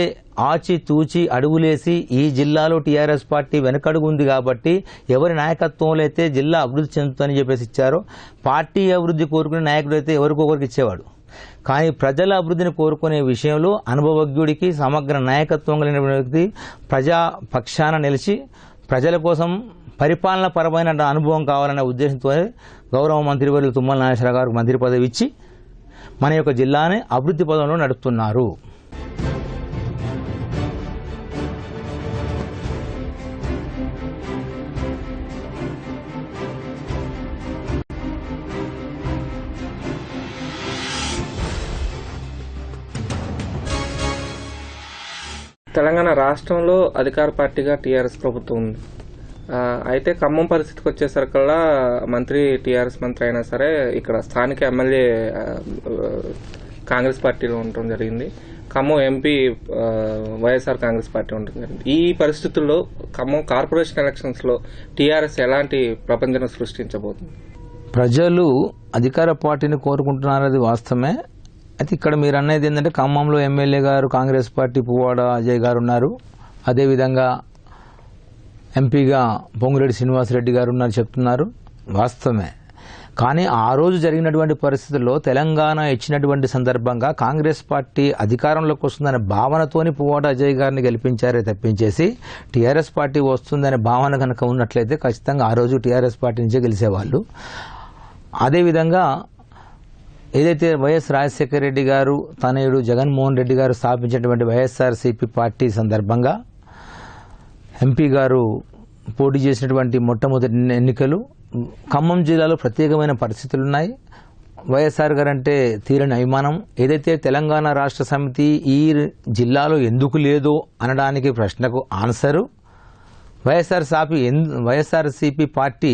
ఆచితూచి అడుగులేసి ఈ జిల్లాలో టీఆర్ఎస్ పార్టీ వెనకడుగు ఉంది కాబట్టి ఎవరి నాయకత్వంలో అయితే జిల్లా అభివృద్ధి చెందుతుందని చెప్పేసి ఇచ్చారో, పార్టీ అభివృద్ధి కోరుకునే నాయకుడు అయితే ఎవరికొకరికి ఇచ్చేవాడు. కానీ ప్రజల అభివృద్ధిని కోరుకునే విషయంలో అనుభవజ్ఞుడికి సమగ్ర నాయకత్వం కలిగిన వ్యక్తి ప్రజా పక్షాన నిలిచి ప్రజల కోసం పరిపాలన పరమైన అనుభవం కావాలనే ఉద్దేశంతో గౌరవ మంత్రివర్యులు తుమ్మల నాగేశ్వరరావు గారికి మంత్రి పదవి ఇచ్చి మన యొక్క జిల్లాని అభివృద్ధి పదంలో నడుపుతున్నారు. తెలంగాణ రాష్ట్రంలో అధికార పార్టీగా టీఆర్ఎస్ ప్రభుత్వం ఉంది. అయితే ఖమ్మం పరిస్థితికి వచ్చేసరికల్లా మంత్రి టీఆర్ఎస్ మంత్రి అయినా సరే ఇక్కడ స్థానిక ఎమ్మెల్యే కాంగ్రెస్ పార్టీలో ఉండటం జరిగింది. ఖమ్మం ఎంపీ వైఎస్ఆర్ కాంగ్రెస్ పార్టీ ఉండటం జరిగింది. ఈ పరిస్థితుల్లో ఖమ్మం కార్పొరేషన్ ఎలక్షన్స్ లో టీఆర్ఎస్ ఎలాంటి ప్రపంచం సృష్టించబోతుంది? ప్రజలు అధికార పార్టీని కోరుకుంటున్నారది వాస్తవమే. అయితే ఇక్కడ మీరు అనేది ఏంటంటే ఖమ్మంలో ఎమ్మెల్యే గారు కాంగ్రెస్ పార్టీ పువ్వాడ అజయ్ గారు ఉన్నారు. అదేవిధంగా ఎంపీగా పొంగులేటి శ్రీనివాసరెడ్డి గారు ఉన్నారు చెప్తున్నారు. వాస్తవమే. కానీ ఆ రోజు జరిగినటువంటి పరిస్థితుల్లో తెలంగాణ ఇచ్చినటువంటి సందర్భంగా కాంగ్రెస్ పార్టీ అధికారంలోకి వస్తుందనే భావనతోని పువ్వాడ అజయ్ గారిని గెలిపించారే తప్పించేసి టీఆర్ఎస్ పార్టీ వస్తుందనే భావన కనుక ఉన్నట్లయితే ఖచ్చితంగా ఆ రోజు టీఆర్ఎస్ పార్టీ నుంచే గెలిచేవాళ్ళు. అదేవిధంగా ఏదైతే వైఎస్ రాజశేఖర రెడ్డి గారు తనయుడు జగన్మోహన్ రెడ్డి గారు స్థాపించినటువంటి వైఎస్ఆర్సీపీ పార్టీ సందర్భంగా ఎంపీ గారు పోటీ చేసినటువంటి మొట్టమొదటి ఎన్నికలు ఖమ్మం జిల్లాలో ప్రత్యేకమైన పరిస్థితులున్నాయి. వైఎస్ఆర్ గారు అంటే తీరని అభిమానం. ఏదైతే తెలంగాణ రాష్ట్ర సమితి ఈ జిల్లాలో ఎందుకు లేదో అనడానికి ప్రశ్నకు ఆన్సరు వైఎస్ఆర్సీపీ పార్టీ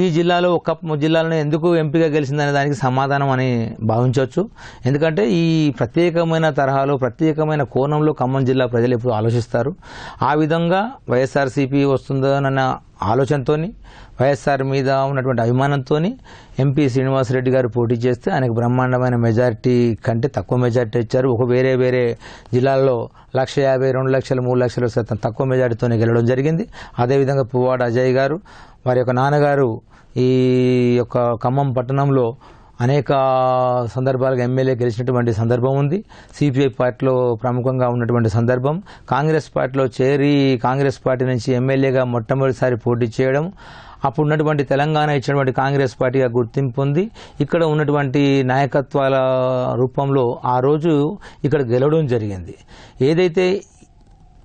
ఈ జిల్లాలో ఒక జిల్లాలోనే ఎందుకు ఎంపీగా గెలిచిందనే దానికి సమాధానం అని భావించవచ్చు. ఎందుకంటే ఈ ప్రత్యేకమైన తరహాలో ప్రత్యేకమైన కోణంలో ఖమ్మం జిల్లా ప్రజలు ఎప్పుడు ఆలోచిస్తారు. ఆ విధంగా వైఎస్ఆర్సీపీ వస్తుందన్న ఆలోచనతోని వైఎస్ఆర్ మీద ఉన్నటువంటి అభిమానంతో ఎంపీ శ్రీనివాసరెడ్డి గారు పోటీ చేస్తే ఆయనకు బ్రహ్మాండమైన మెజారిటీ కంటే తక్కువ మెజారిటీ ఇచ్చారు. వేరే జిల్లాల్లో 1,50,000, 2 లక్షలు, 3 లక్షలు శాతం తక్కువ మెజారిటీతోనే గెలవడం జరిగింది. అదేవిధంగా పువ్వాడ అజయ్ గారు వారి యొక్క నాన్నగారు ఈ యొక్క ఖమ్మం పట్టణంలో అనేక సందర్భాలుగా ఎమ్మెల్యే గెలిచినటువంటి సందర్భం ఉంది. సిపిఐ పార్టీలో ప్రముఖంగా ఉన్నటువంటి సందర్భం. కాంగ్రెస్ పార్టీలో చేరి కాంగ్రెస్ పార్టీ నుంచి ఎమ్మెల్యేగా మొట్టమొదటిసారి పోటీ చేయడం, అప్పుడు ఉన్నటువంటి తెలంగాణ ఇచ్చినటువంటి కాంగ్రెస్ పార్టీగా గుర్తింపు ఉంది. ఇక్కడ ఉన్నటువంటి నాయకత్వాల రూపంలో ఆ రోజు ఇక్కడ గెలవడం జరిగింది. ఏదైతే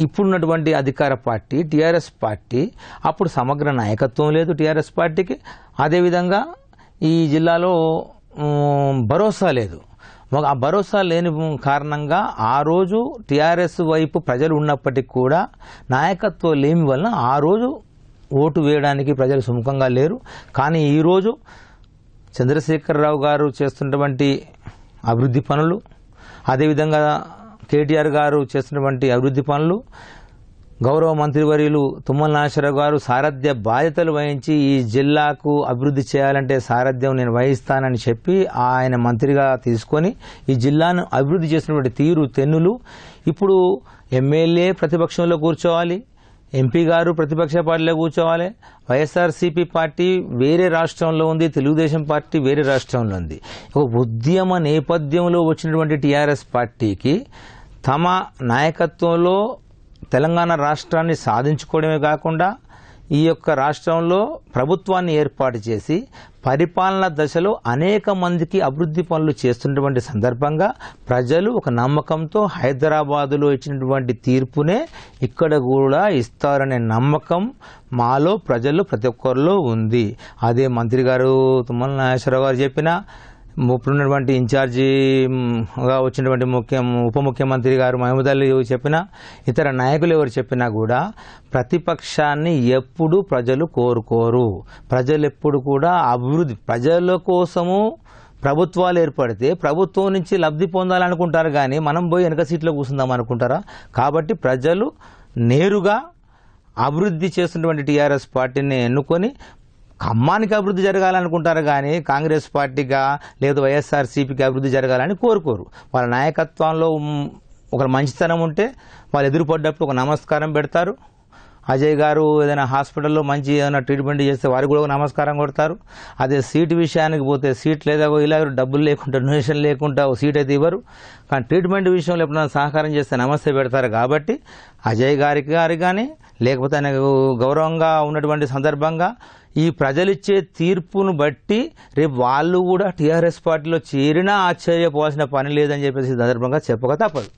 ఇప్పుడున్నటువంటి అధికార పార్టీ టీఆర్ఎస్ పార్టీ అప్పుడు సమగ్ర నాయకత్వం లేదు టీఆర్ఎస్ పార్టీకి. అదేవిధంగా ఈ జిల్లాలో భరోసా లేదు. ఆ భరోసా లేని కారణంగా ఆ రోజు టీఆర్ఎస్ వైపు ప్రజలు ఉన్నప్పటికీ కూడా నాయకత్వం లేని వలన ఆ రోజు ఓటు వేయడానికి ప్రజలు సుముఖంగా లేరు. కానీ ఈరోజు చంద్రశేఖరరావు గారు చేస్తున్నటువంటి అభివృద్ధి పనులు, అదేవిధంగా కేటీఆర్ గారు చేస్తున్నటువంటి అభివృద్ధి పనులు, గౌరవ మంత్రివర్యులు తుమ్మల నాగేశ్వరరావు గారు సారథ్య బాధ్యతలు వహించి ఈ జిల్లాకు అభివృద్ధి చేయాలంటే సారథ్యం నేను వహిస్తానని చెప్పి ఆయన మంత్రిగా తీసుకొని ఈ జిల్లాను అభివృద్ధి చేసినటువంటి తీరు తెన్నులు ఇప్పుడు ఎమ్మెల్యే ప్రతిపక్షంలో కూర్చోవాలి, ఎంపీ గారు ప్రతిపక్ష పార్టీలో కూర్చోవాలి, వైఎస్ఆర్సీపీ పార్టీ వేరే రాష్ట్రంలో ఉంది, తెలుగుదేశం పార్టీ వేరే రాష్ట్రంలో ఉంది. ఒక ఉద్యమ నేపథ్యంలో వచ్చినటువంటి టీఆర్ఎస్ పార్టీకి తమ నాయకత్వంలో తెలంగాణ రాష్ట్రాన్ని సాధించుకోవడమే కాకుండా ఈ యొక్క రాష్ట్రంలో ప్రభుత్వాన్ని ఏర్పాటు చేసి పరిపాలన దశలో అనేక మందికి అభివృద్ధి పనులు చేస్తున్నటువంటి సందర్భంగా ప్రజలు ఒక నమ్మకంతో హైదరాబాదులో ఇచ్చినటువంటి తీర్పునే ఇక్కడ కూడా ఇస్తారనే నమ్మకం మాలో ప్రజలు ప్రతి ఒక్కరిలో ఉంది. అదే మంత్రి గారు తుమ్మల నాగేశ్వరరావు గారు చెప్పినా, ఇప్పుడున్నటువంటి ఇన్ఛార్జిగా వచ్చినటువంటి ఉప ముఖ్యమంత్రి గారు మహమూద్ అలీ చెప్పినా, ఇతర నాయకులు ఎవరు చెప్పినా కూడా ప్రతిపక్షాన్ని ఎప్పుడు ప్రజలు కోరుకోరు. ప్రజలు ఎప్పుడు కూడా అభివృద్ధి ప్రజల కోసము ప్రభుత్వాలు ఏర్పడితే ప్రభుత్వం నుంచి లబ్ధి పొందాలనుకుంటారు, కానీ మనం పోయి వెనక సీట్లో కూర్చుందాం అనుకుంటారా? కాబట్టి ప్రజలు నేరుగా అభివృద్ధి చేస్తున్నటువంటి టీఆర్ఎస్ పార్టీని ఎన్నుకొని ఖమ్మానికి అభివృద్ధి జరగాలనుకుంటారు, కానీ కాంగ్రెస్ పార్టీగా లేదా వైఎస్ఆర్సీపీకి అభివృద్ధి జరగాలని కోరుకోరు. వాళ్ళ నాయకత్వంలో ఒక మంచితనం ఉంటే వాళ్ళు ఎదురుపడ్డప్పుడు ఒక నమస్కారం పెడతారు. అజయ్ గారు ఏదైనా హాస్పిటల్లో మంచి ఏదైనా ట్రీట్మెంట్ చేస్తే వారికి కూడా ఒక నమస్కారం కొడతారు. అదే సీటు విషయానికి పోతే సీట్ లేదా ఇలా డబ్బులు లేకుండా డొనేషన్ లేకుండా సీట్ అయితే ఇవ్వరు, కానీ ట్రీట్మెంట్ విషయంలో ఎప్పుడైనా సహకారం చేస్తే నమస్తే పెడతారు. కాబట్టి అజయ్ గారికి కానీ లేకపోతే ఆయనకు గౌరవంగా ఉన్నటువంటి సందర్భంగా ఈ ప్రజలిచ్చే తీర్పును బట్టి రేపు వాళ్ళు కూడా టీఆర్ఎస్ పార్టీలో చేరినా ఆశ్చర్యపోవాల్సిన పని లేదని చెప్పేసి ఈ సందర్భంగా చెప్పక తప్పదు.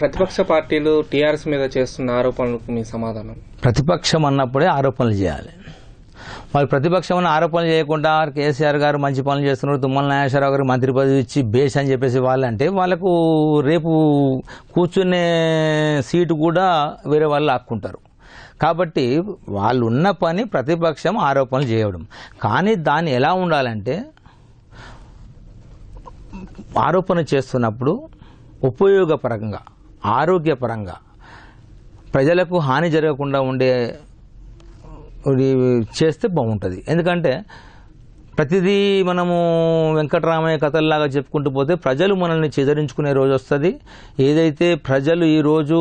ప్రతిపక్ష పార్టీలు టీఆర్ఎస్ మీద చేస్తున్న ఆరోపణలకు మీ సమాధానం? ప్రతిపక్షం అన్నప్పుడే ఆరోపణలు చేయాలి. వాళ్ళు ప్రతిపక్షం అన్న ఆరోపణలు చేయకుండా కేసీఆర్ గారు మంచి పనులు చేస్తున్నారు, తుమ్మల నాగేశ్వరరావు గారికి మంత్రి పదవి ఇచ్చి బేస్ అని చెప్పేసి వాళ్ళంటే వాళ్ళకు రేపు కూర్చునే సీటు కూడా వేరే వాళ్ళు లాక్కుంటారు. కాబట్టి వాళ్ళు ఉన్న పని ప్రతిపక్షం ఆరోపణలు చేయడం. కానీ దాన్ని ఎలా ఉండాలంటే ఆరోపణ చేస్తున్నప్పుడు ఉపయోగపరంగా ఆరోగ్యపరంగా ప్రజలకు హాని జరగకుండా ఉండే చేస్తే బాగుంటుంది. ఎందుకంటే ప్రతిదీ మనము వెంకటరామయ్య కథల్లాగా చెప్పుకుంటూ పోతే ప్రజలు మనల్ని చెదరించుకునే రోజు వస్తుంది. ఏదైతే ప్రజలు ఈరోజు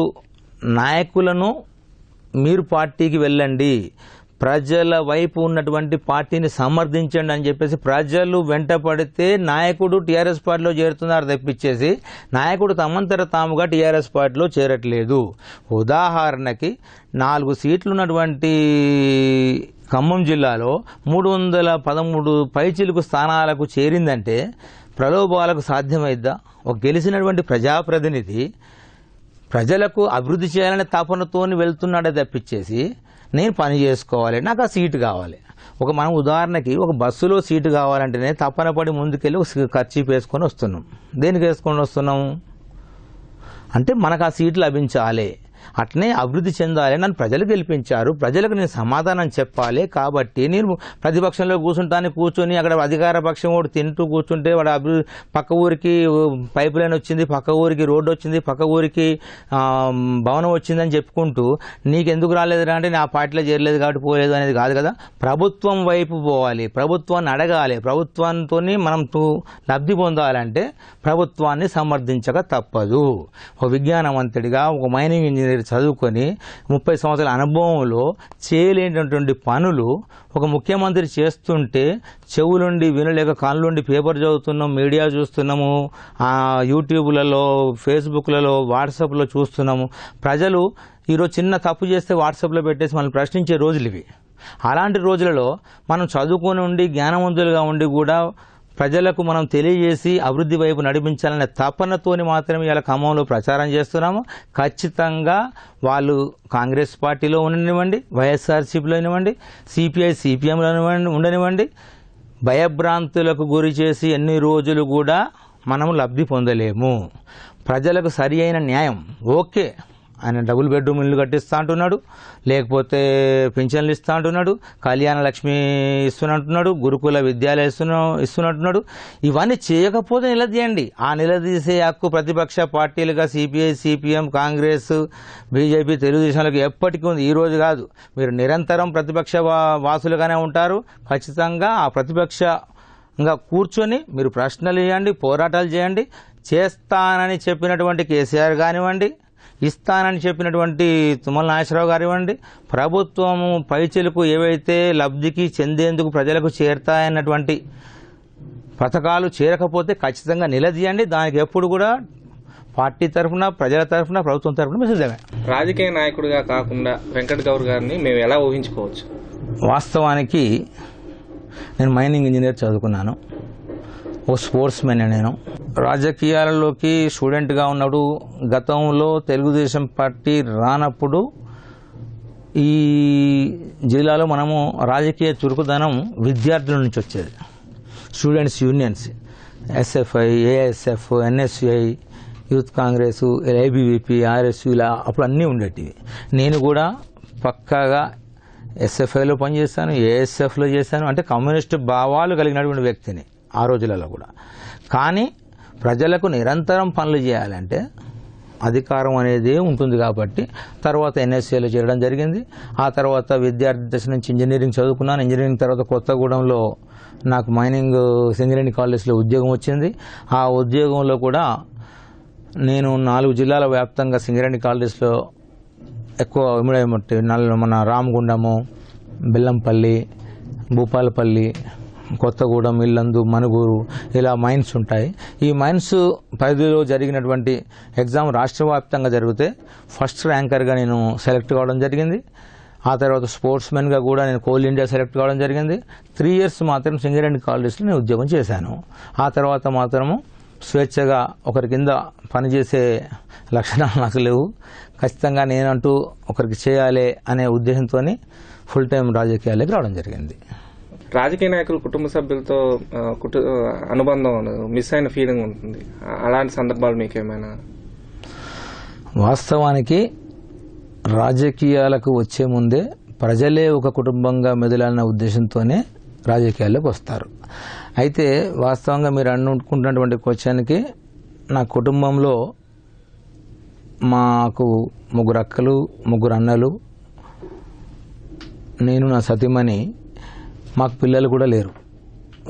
నాయకులను మీరు పార్టీకి వెళ్ళండి, ప్రజల వైపు ఉన్నటువంటి పార్టీని సమర్థించండి అని చెప్పేసి ప్రజలు వెంట పడితే నాయకుడు టీఆర్ఎస్ పార్టీలో చేరుతున్నారు తప్పించేసి నాయకుడు తమంతట తాముగా టీఆర్ఎస్ పార్టీలో చేరట్లేదు. ఉదాహరణకి 4 సీట్లు ఉన్నటువంటి ఖమ్మం జిల్లాలో 313 పైచిలుకు స్థానాలకు చేరిందంటే ప్రలోభాలకు సాధ్యమైద్దా? ఒక గెలిచినటువంటి ప్రజాప్రతినిధి ప్రజలకు అభివృద్ధి చేయాలనే తపనతోని వెళ్తున్నాడే తప్పించేసి నేను పని చేసుకోవాలి, నాకు ఆ సీటు కావాలి. మనం ఉదాహరణకి ఒక బస్సులో సీటు కావాలంటేనే తపన పడి ముందుకెళ్ళి ఒక ఖర్చు వేసుకొని వస్తున్నాం. దేనికి వేసుకొని వస్తున్నాము అంటే మనకు ఆ సీటు లభించాలి, అట్నే అభివృద్ధి చెందాలి. నన్ను ప్రజలు గెలిపించారు, ప్రజలకు నేను సమాధానం చెప్పాలి. కాబట్టి నేను ప్రతిపక్షంలో కూర్చొని అక్కడ అధికార పక్షం వాడు తింటూ కూర్చుంటే వాడు పక్క ఊరికి పైప్ లైన్ వచ్చింది, పక్క ఊరికి రోడ్డు వచ్చింది, పక్క ఊరికి భవనం వచ్చిందని చెప్పుకుంటూ నీకెందుకు రాలేదురా అంటే నా పార్టీలో చేరలేదు కాబట్టి పోలేదు అనేది కాదు కదా. ప్రభుత్వం వైపు పోవాలి, ప్రభుత్వాన్ని అడగాలి. ప్రభుత్వంతో మనం లబ్ధి పొందాలంటే ప్రభుత్వాన్ని సమర్థించక తప్పదు. ఒక విజ్ఞానవంతుడిగా ఒక మైనింగ్ ఇంజనీర్ చదువుకొని 30 సంవత్సరాల అనుభవంలో చేయలేనటువంటి పనులు ఒక ముఖ్యమంత్రి చేస్తుంటే చెవులుండి వినలేక కాళ్ళుండి పేపర్ చదువుతున్నాం, మీడియా చూస్తున్నాము, యూట్యూబ్లలో, ఫేస్బుక్లలో, వాట్సాప్లో చూస్తున్నాము. ప్రజలు ఈరోజు చిన్న తప్పు చేస్తే వాట్సాప్లో పెట్టేసి మనల్ని ప్రశ్నించే రోజులు ఇవి. అలాంటి రోజులలో మనం చదువుకొని ఉండి జ్ఞానవంతులుగా ఉండి కూడా ప్రజలకు మనం తెలియజేసి అభివృద్ధి వైపు నడిపించాలనే తపనతోని మాత్రమే ఇలా ఖమ్మంలో ప్రచారం చేస్తున్నాము. ఖచ్చితంగా వాళ్ళు కాంగ్రెస్ పార్టీలో ఉండనివ్వండి, వైఎస్ఆర్సీపీలో ఇవ్వండి, సిపిఐ సిపిఎంలో ఉండనివ్వండి, భయభ్రాంతులకు గురి చేసి ఎన్ని రోజులు కూడా మనం లబ్ధి పొందలేము. ప్రజలకు సరి అయిన న్యాయం ఓకే, ఆయన డబుల్ బెడ్రూమ్ ఇల్లు కట్టిస్తా అంటున్నాడు, లేకపోతే పింఛన్లు ఇస్తా అంటున్నాడు, కళ్యాణ లక్ష్మి ఇస్తున్నట్టున్నాడు, గురుకుల విద్యాలయం ఇస్తున్నట్టున్నాడు. ఇవన్నీ చేయకపోతే నిలదీయండి. ఆ నిలదీసే హక్కు ప్రతిపక్ష పార్టీలుగా సిపిఐ సిపిఎం కాంగ్రెస్ బీజేపీ తెలుగుదేశాలకు ఎప్పటికీ ఉంది, ఈ రోజు కాదు. మీరు నిరంతరం ప్రతిపక్ష వాసులుగానే ఉంటారు. ఖచ్చితంగా ఆ ప్రతిపక్షంగా కూర్చొని మీరు ప్రశ్నలు చేయండి, పోరాటాలు చేయండి. చేస్తానని చెప్పినటువంటి కేసీఆర్ కానివ్వండి, ఇస్తానని చెప్పినటువంటి తుమ్మల నాగేశ్వరరావు గారివ్వండి, ప్రభుత్వము పైచెలకు ఏవైతే లబ్ధికి చెందేందుకు ప్రజలకు చేరతాయన్నటువంటి పథకాలు చేరకపోతే ఖచ్చితంగా నిలదీయండి. దానికి ఎప్పుడు కూడా పార్టీ తరఫున, ప్రజల తరఫున, ప్రభుత్వం తరఫున సిద్ధమే. రాజకీయ నాయకుడిగా కాకుండా వెంకట్ గౌడ్ గారిని మేము ఎలా ఊహించుకోవచ్చు? వాస్తవానికి నేను మైనింగ్ ఇంజనీర్ చదువుకున్నాను, ఓ స్పోర్ట్స్ మెన్. నేను రాజకీయాలలోకి స్టూడెంట్గా ఉన్నప్పుడు గతంలో తెలుగుదేశం పార్టీ రానప్పుడు ఈ జిల్లాలో మనము రాజకీయ చురుకుదనం విద్యార్థుల నుంచి వచ్చేది. Students unions SFI, ASF, NSUI, youth Congress, ABVP, RSU ఇలా అప్పుడు అన్నీ ఉండేటివి. నేను కూడా పక్కాగా ఎస్ఎఫ్ఐలో పనిచేశాను, ఏఎస్ఎఫ్లో చేశాను. అంటే కమ్యూనిస్టు భావాలు కలిగినటువంటి వ్యక్తిని ఆ రోజులలో కూడా. కానీ ప్రజలకు నిరంతరం పనులు చేయాలంటే అధికారం అనేది ఉంటుంది కాబట్టి తర్వాత ఎన్ఎస్ఏలో చేరడం జరిగింది. ఆ తర్వాత విద్యార్థి దశ నుంచి ఇంజనీరింగ్ చదువుకున్నాను. ఇంజనీరింగ్ తర్వాత కొత్తగూడెంలో నాకు మైనింగ్ సింగరేణి కాలేజ్లో ఉద్యోగం వచ్చింది. ఆ ఉద్యోగంలో కూడా నేను 4 జిల్లాల వ్యాప్తంగా సింగరేణి కాలేజ్లో ఎక్కువ ఇమిడేమట్టి మన రామగుండము, బెల్లంపల్లి, భూపాలపల్లి, కొత్తగూడెం, ఇల్లందు, మనుగూరు ఇలా మైన్స్ ఉంటాయి. ఈ మైన్స్ పరిధిలో జరిగినటువంటి ఎగ్జామ్ రాష్ట్ర వ్యాప్తంగా జరిగితే ఫస్ట్ ర్యాంకర్గా నేను సెలెక్ట్ కావడం జరిగింది. ఆ తర్వాత స్పోర్ట్స్ మెన్గా కూడా నేను కోల్ ఇండియా సెలెక్ట్ కావడం జరిగింది. 3 ఇయర్స్ మాత్రం సింగరేణి కాలేజ్లో నేను ఉద్యోగం చేశాను. ఆ తర్వాత మాత్రము స్వేచ్ఛగా ఒకరి కింద పనిచేసే లక్షణాలు నాకు లేవు. ఖచ్చితంగా నేనంటూ ఒకరికి చేయాలి అనే ఉద్దేశంతో ఫుల్ టైం రాజకీయాల్లోకి రావడం జరిగింది. రాజకీయ నాయకులు కుటుంబ సభ్యులతో అనుబంధం మిస్ అయిన ఫీలింగ్ ఉంటుంది. అలాంటి సందర్భాలు మీకేమైనా? వాస్తవానికి రాజకీయాలకు వచ్చే ముందే ప్రజలే ఒక కుటుంబంగా మెదలాలన్న ఉద్దేశంతోనే రాజకీయాల్లోకి వస్తారు. అయితే వాస్తవంగా మీరు అనుకుంటున్నటువంటి క్వశ్చన్కి నా కుటుంబంలో మాకు 3 అక్కలు, 3 అన్నలు, నేను, నా సతీమణి. మాకు పిల్లలు కూడా లేరు.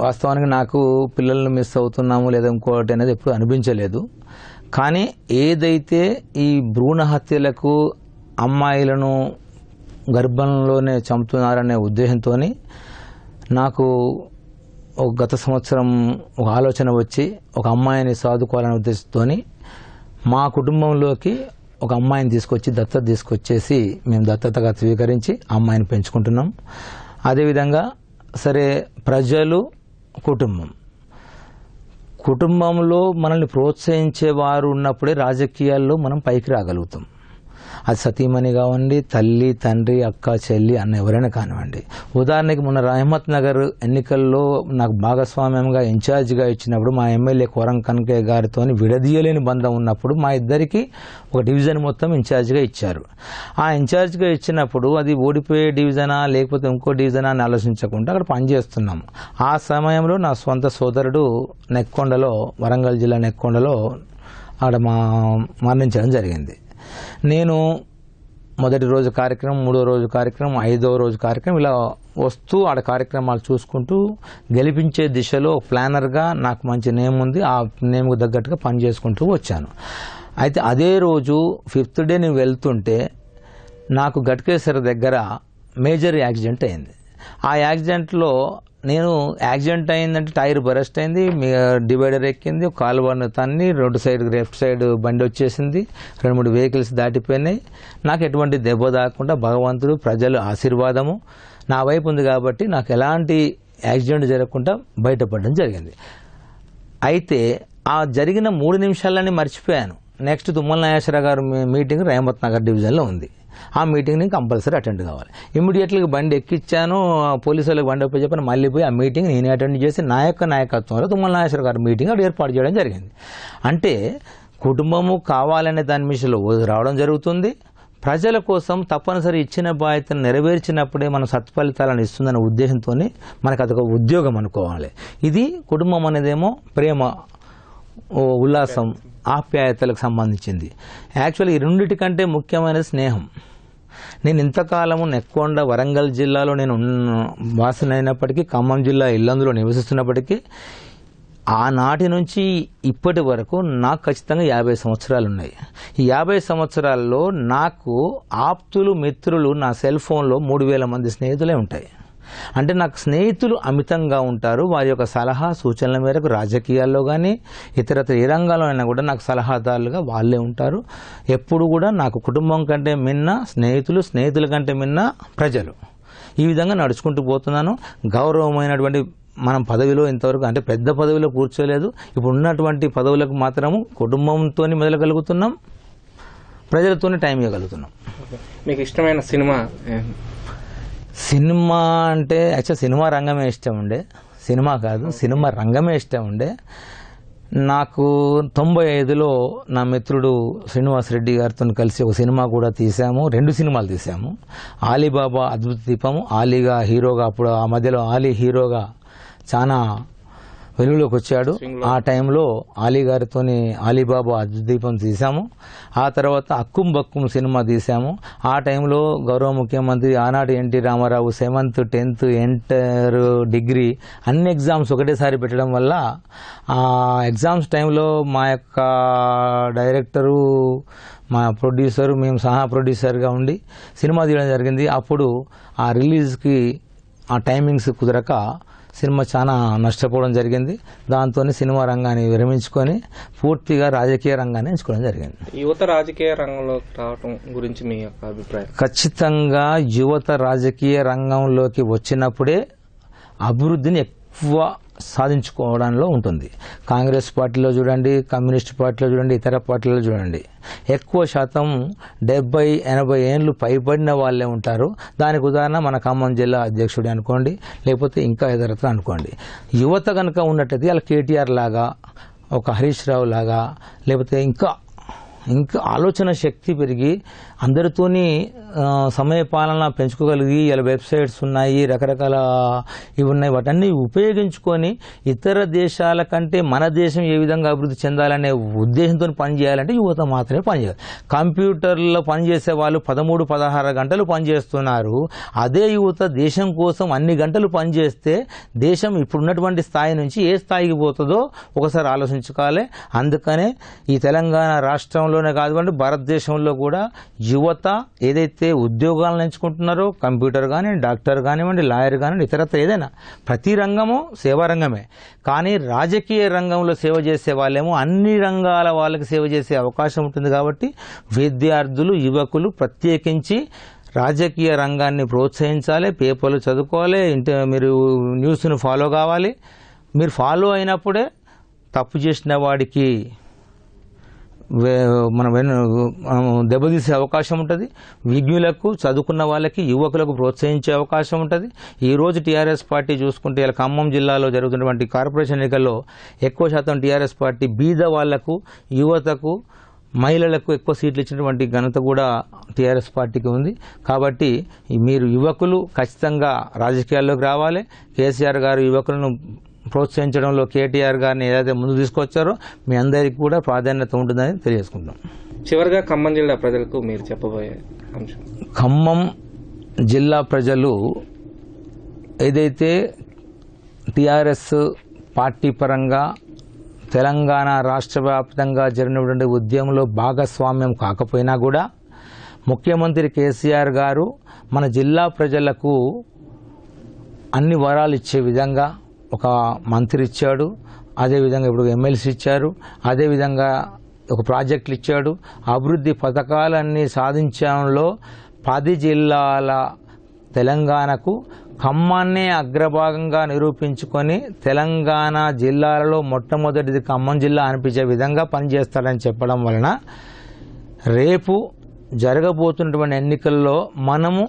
వాస్తవానికి నాకు పిల్లల్ని మిస్ అవుతున్నాము లేదా ఇంకోటి అనేది ఎప్పుడు అనిపించలేదు. కానీ ఏదైతే ఈ భ్రూణ హత్యలకు అమ్మాయిలను గర్భంలోనే చంపుతున్నారనే ఉద్దేశంతో నాకు గత సంవత్సరం ఒక ఆలోచన వచ్చి ఒక అమ్మాయిని సాదుకోవాలనే ఉద్దేశంతో మా కుటుంబంలోకి ఒక అమ్మాయిని దత్తత తీసుకొచ్చేసి మేము దత్తతగా స్వీకరించి అమ్మాయిని పెంచుకుంటున్నాం. అదేవిధంగా సరే ప్రజలు, కుటుంబంలో మనల్ని ప్రోత్సహించేవారు ఉన్నప్పుడే రాజకీయాల్లో మనం పైకి రాగలుగుతాం. అది సతీమణి కావండి, తల్లి, తండ్రి, అక్క, చెల్లి అన్న ఎవరైనా కానివ్వండి. ఉదాహరణకి మొన్న రహమత్ నగర్ ఎన్నికల్లో నాకు భాగస్వామ్యంగా ఇన్ఛార్జిగా ఇచ్చినప్పుడు మా ఎమ్మెల్యే కోరం కనకయ్య గారితో విడదీయలేని బంధం ఉన్నప్పుడు మా ఇద్దరికి ఒక డివిజన్ మొత్తం ఇన్ఛార్జిగా ఇచ్చారు. ఆ ఇన్ఛార్జిగా ఇచ్చినప్పుడు అది ఓడిపోయే డివిజనా లేకపోతే ఇంకో డివిజనా అని ఆలోచించకుండా అక్కడ పనిచేస్తున్నాము. ఆ సమయంలో నా సొంత సోదరుడు నెక్కొండలో, వరంగల్ జిల్లా నెక్కొండలో అక్కడ మరణించడం జరిగింది. నేను మొదటి రోజు కార్యక్రమం, 3వ రోజు కార్యక్రమం, 5వ రోజు కార్యక్రమం ఇలా వస్తూ ఆడ కార్యక్రమాలు చూసుకుంటూ గెలిపించే దిశలో ప్లానర్గా నాకు మంచి నేమ్ ఉంది. ఆ నేమ్కు తగ్గట్టుగా పని చేసుకుంటూ వచ్చాను. అయితే అదే రోజు 5th డే నేను వెళ్తుంటే నాకు గట్కేశ్వర దగ్గర మేజర్ యాక్సిడెంట్ అయింది. ఆ యాక్సిడెంట్లో నేను యాక్సిడెంట్ అయిందంటే టైర్ బరస్ట్ అయింది, డివైడర్ ఎక్కింది, కాలువను తన్ని రోడ్డు సైడ్ లెఫ్ట్ సైడ్ బండి వచ్చేసింది, 2-3 వెహికల్స్ దాటిపోయినాయి. నాకు ఎటువంటి దెబ్బ తాకుండా భగవంతుడు, ప్రజల ఆశీర్వాదము నా వైపు ఉంది కాబట్టి నాకు ఎలాంటి యాక్సిడెంట్ జరగకుండా బయటపడడం జరిగింది. అయితే ఆ జరిగిన 3 నిమిషాలని మర్చిపోయాను. నెక్స్ట్ తుమ్మల నాగేశ్వరరావు గారు మీటింగ్ రహమత్ నగర్ డివిజన్లో ఉంది. ఆ మీటింగ్ని కంపల్సరీ అటెండ్ కావాలి. ఇమ్మీడియట్లీగా బండి ఎక్కిచ్చాను, పోలీసు వాళ్ళకి బండి ఒప్పి చెప్పని మళ్ళీ పోయి ఆ మీటింగ్ నేను అటెండ్ చేసి నా యొక్క నాయకత్వంలో తుమ్మల నాగేశ్వరరావు గారి మీటింగ్ అక్కడ ఏర్పాటు చేయడం జరిగింది. అంటే కుటుంబము కావాలనే దాని విషయంలో రావడం జరుగుతుంది. ప్రజల కోసం తప్పనిసరి ఇచ్చిన బాధ్యతను నెరవేర్చినప్పుడే మనం సత్ఫలితాలను ఇస్తుందనే ఉద్దేశంతో మనకు అదొక ఉద్యోగం అనుకోవాలి. ఇది కుటుంబం అనేదేమో ప్రేమ, ఉల్లాసం, ఆప్యాయతలకు సంబంధించింది. యాక్చువల్లీ ఈ రెండింటికంటే ముఖ్యమైనది స్నేహం. నేను ఇంతకాలము నెక్కొండ, వరంగల్ జిల్లాలో నేను వాసనైనప్పటికీ, ఖమ్మం జిల్లా ఇల్లందులో నివసిస్తున్నప్పటికీ ఆనాటి నుంచి ఇప్పటి వరకు నాకు ఖచ్చితంగా 50 సంవత్సరాలు ఉన్నాయి. ఈ 50 సంవత్సరాల్లో నాకు ఆప్తులు, మిత్రులు నా సెల్ ఫోన్లో 3000 మంది స్నేహితులే ఉంటాయి. అంటే నాకు స్నేహితులు అమితంగా ఉంటారు. వారి యొక్క సలహా సూచనల మేరకు రాజకీయాల్లో కానీ ఇతరత్ర ఏ రంగాల్లో అయినా కూడా నాకు సలహాదారులుగా వాళ్ళే ఉంటారు. ఎప్పుడు కూడా నాకు కుటుంబం కంటే మిన్న స్నేహితులు, స్నేహితుల కంటే మిన్న ప్రజలు. ఈ విధంగా నడుచుకుంటూ పోతున్నాను. గౌరవమైనటువంటి మనం పదవిలో ఇంతవరకు అంటే పెద్ద పదవిలో కూర్చోలేదు. ఇప్పుడు ఉన్నటువంటి పదవులకు మాత్రము కుటుంబంతో మొదలగలుగుతున్నాం, ప్రజలతోనే టైం ఇవ్వగలుగుతున్నాం. మీకు ఇష్టమైన సినిమా? సినిమా అంటే యాక్చువల్ సినిమా రంగమే ఇష్టం ఉండే. సినిమా కాదు, సినిమా రంగమే ఇష్టం ఉండే. నాకు 95లో నా మిత్రుడు శ్రీనివాస్ రెడ్డి గారితో కలిసి ఒక సినిమా కూడా తీసాము, 2 సినిమాలు తీసాము. ఆలీబాబా అద్భుత దీపము, ఆలీగా హీరోగా, అప్పుడు ఆ మధ్యలో ఆలీ హీరోగా చాలా వెలుగులోకి వచ్చాడు. ఆ టైంలో ఆలీ గారితోని ఆలీబాబా అద్భుత దీపం తీసాము. ఆ తర్వాత అక్కుం బక్కుం సినిమా తీసాము. ఆ టైంలో గౌరవ ముఖ్యమంత్రి ఆనాటి NT Rama Rao 7th 10th inter degree అన్ని ఎగ్జామ్స్ ఒకటేసారి పెట్టడం వల్ల ఆ ఎగ్జామ్స్ టైంలో మా యొక్క డైరెక్టరు, మా ప్రొడ్యూసరు, మేము సహా ప్రొడ్యూసర్గా ఉండి సినిమా తీయడం జరిగింది. అప్పుడు ఆ రిలీజ్కి ఆ టైమింగ్స్ కుదరక సినిమా చాలా నష్టపోవడం జరిగింది. దాంతో సినిమా రంగాన్ని విరమించుకొని పూర్తిగా రాజకీయ రంగాన్ని ఎంచుకోవడం జరిగింది. యువత రాజకీయ రంగంలోకి రావడం గురించి మీ యొక్క అభిప్రాయం? ఖచ్చితంగా యువత రాజకీయ రంగంలోకి వచ్చినప్పుడే అభివృద్ధిని ఎక్కువ సాధించుకోవడంలో ఉంటుంది. కాంగ్రెస్ పార్టీలో చూడండి, కమ్యూనిస్ట్ పార్టీలో చూడండి, ఇతర పార్టీలో చూడండి, ఎక్కువ శాతం 70-80 ఏళ్ళు పైబడిన వాళ్ళే ఉంటారు. దానికి ఉదాహరణ మన ఖమ్మం జిల్లా అధ్యక్షుడు అనుకోండి, లేకపోతే ఇంకా ఇతరత్ర అనుకోండి. యువత కనుక ఉన్నట్టయితే అలా కేటీఆర్ లాగా, ఒక హరీష్ రావు లాగా, లేకపోతే ఇంకా ఆలోచన శక్తి పెరిగి అందరితోని సమయ పాలన పెంచుకోగలిగి, ఇలా వెబ్సైట్స్ ఉన్నాయి, రకరకాల ఇవి ఉన్నాయి, వాటన్నీ ఉపయోగించుకొని ఇతర దేశాల కంటే మన దేశం ఏ విధంగా అభివృద్ధి చెందాలనే ఉద్దేశంతో పనిచేయాలంటే యువత మాత్రమే పనిచేయాలి. కంప్యూటర్లో పనిచేసే వాళ్ళు 13-16 గంటలు పనిచేస్తున్నారు. అదే యువత దేశం కోసం అన్ని గంటలు పనిచేస్తే దేశం ఇప్పుడున్నటువంటి స్థాయి నుంచి ఏ స్థాయికి పోతుందో ఒకసారి ఆలోచించుకోవాలి. అందుకనే ఈ తెలంగాణ రాష్ట్రంలోనే కాదు, భారతదేశంలో కూడా యువత ఏదైతే ఉద్యోగాలను ఎంచుకుంటున్నారో, కంప్యూటర్ కానివ్వండి, డాక్టర్ కానివ్వండి, లాయర్ కానివ్వండి, ఇతరత్ర ఏదైనా ప్రతి రంగము సేవా రంగమే. కానీ రాజకీయ రంగంలో సేవ చేసే వాళ్ళేమో అన్ని రంగాల వాళ్ళకి సేవ చేసే అవకాశం ఉంటుంది. కాబట్టి విద్యార్థులు, యువకులు ప్రత్యేకించి రాజకీయ రంగాన్ని ప్రోత్సహించాలి, పేపర్లు చదువుకోవాలి, మీరు న్యూస్ను ఫాలో కావాలి. మీరు ఫాలో అయినప్పుడే తప్పు చేసిన వాడికి మనం దెబ్బతీసే అవకాశం ఉంటుంది. విజ్ఞులకు, చదువుకున్న వాళ్ళకి, యువకులకు ప్రోత్సహించే అవకాశం ఉంటుంది. ఈరోజు టీఆర్ఎస్ పార్టీ చూసుకుంటే ఇలా ఖమ్మం జిల్లాలో జరుగుతున్నటువంటి కార్పొరేషన్ ఎన్నికల్లో ఎక్కువ శాతం టీఆర్ఎస్ పార్టీ బీద వాళ్లకు, యువతకు, మహిళలకు ఎక్కువ సీట్లు ఇచ్చినటువంటి ఘనత కూడా టీఆర్ఎస్ పార్టీకి ఉంది. కాబట్టి మీరు యువకులు ఖచ్చితంగా రాజకీయాల్లోకి రావాలి. కేసీఆర్ గారు యువకులను ప్రోత్సహించడంలో కేటీఆర్ గారిని ఏదైతే ముందు తీసుకొచ్చారో మీ అందరికీ కూడా ప్రాధాన్యత ఉంటుందని తెలియజేసుకుంటాం. చివరిగా ఖమ్మం జిల్లా ప్రజలకు మీరు చెప్పబోయే అంశం? ఖమ్మం జిల్లా ప్రజలు ఏదైతే టీఆర్ఎస్ పార్టీ పరంగా తెలంగాణ రాష్ట్ర వ్యాప్తంగా జరిగినటువంటి ఉద్యమంలో భాగస్వామ్యం కాకపోయినా కూడా ముఖ్యమంత్రి కేసీఆర్ గారు మన జిల్లా ప్రజలకు అన్ని వరాలు ఇచ్చే విధంగా ఒక మంత్రి ఇచ్చాడు, అదేవిధంగా ఇప్పుడు ఎమ్మెల్సీ ఇచ్చారు, అదేవిధంగా ఒక ప్రాజెక్టులు ఇచ్చాడు. అభివృద్ధి పథకాలన్నీ సాధించడంలో 10 జిల్లాల తెలంగాణకు ఖమ్మాన్నే అగ్రభాగంగా నిరూపించుకొని తెలంగాణ జిల్లాలలో మొట్టమొదటిది ఖమ్మం జిల్లా అనిపించే విధంగా పనిచేస్తాడని చెప్పడం వలన రేపు జరగబోతున్నటువంటి ఎన్నికల్లో మనము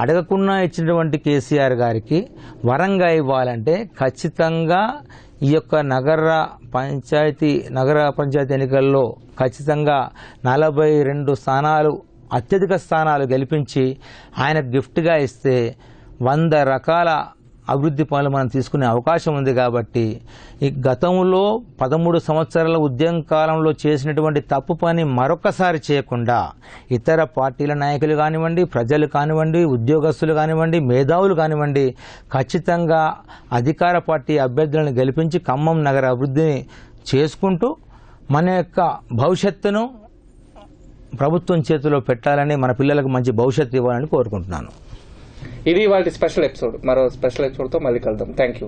అడగకుండా ఇచ్చినటువంటి కేసీఆర్ గారికి వరంగా ఇవ్వాలంటే ఖచ్చితంగా ఈ యొక్క నగర పంచాయతీ ఎన్నికల్లో ఖచ్చితంగా 42 స్థానాలు, అత్యధిక స్థానాలు గెలిపించి ఆయన గిఫ్ట్గా ఇస్తే 100 రకాల అభివృద్ధి పనులు మనం తీసుకునే అవకాశం ఉంది. కాబట్టి ఈ గతంలో 13 సంవత్సరాల ఉద్యమ కాలంలో చేసినటువంటి తప్పు పని మరొకసారి చేయకుండా ఇతర పార్టీల నాయకులు కానివ్వండి, ప్రజలు కానివ్వండి, ఉద్యోగస్తులు కానివ్వండి, మేధావులు కానివ్వండి ఖచ్చితంగా అధికార పార్టీ అభ్యర్థులను గెలిపించి ఖమ్మం నగర అభివృద్ధిని చేసుకుంటూ మన యొక్క భవిష్యత్తును ప్రభుత్వం చేతిలో పెట్టాలని, మన పిల్లలకు మంచి భవిష్యత్తు ఇవ్వాలని కోరుకుంటున్నాను. ఇది వాళ్ళ స్పెషల్ ఎపిసోడ్. మరో స్పెషల్ ఎపిసోడ్తో మళ్ళీ కలుద్దాం. Thank you.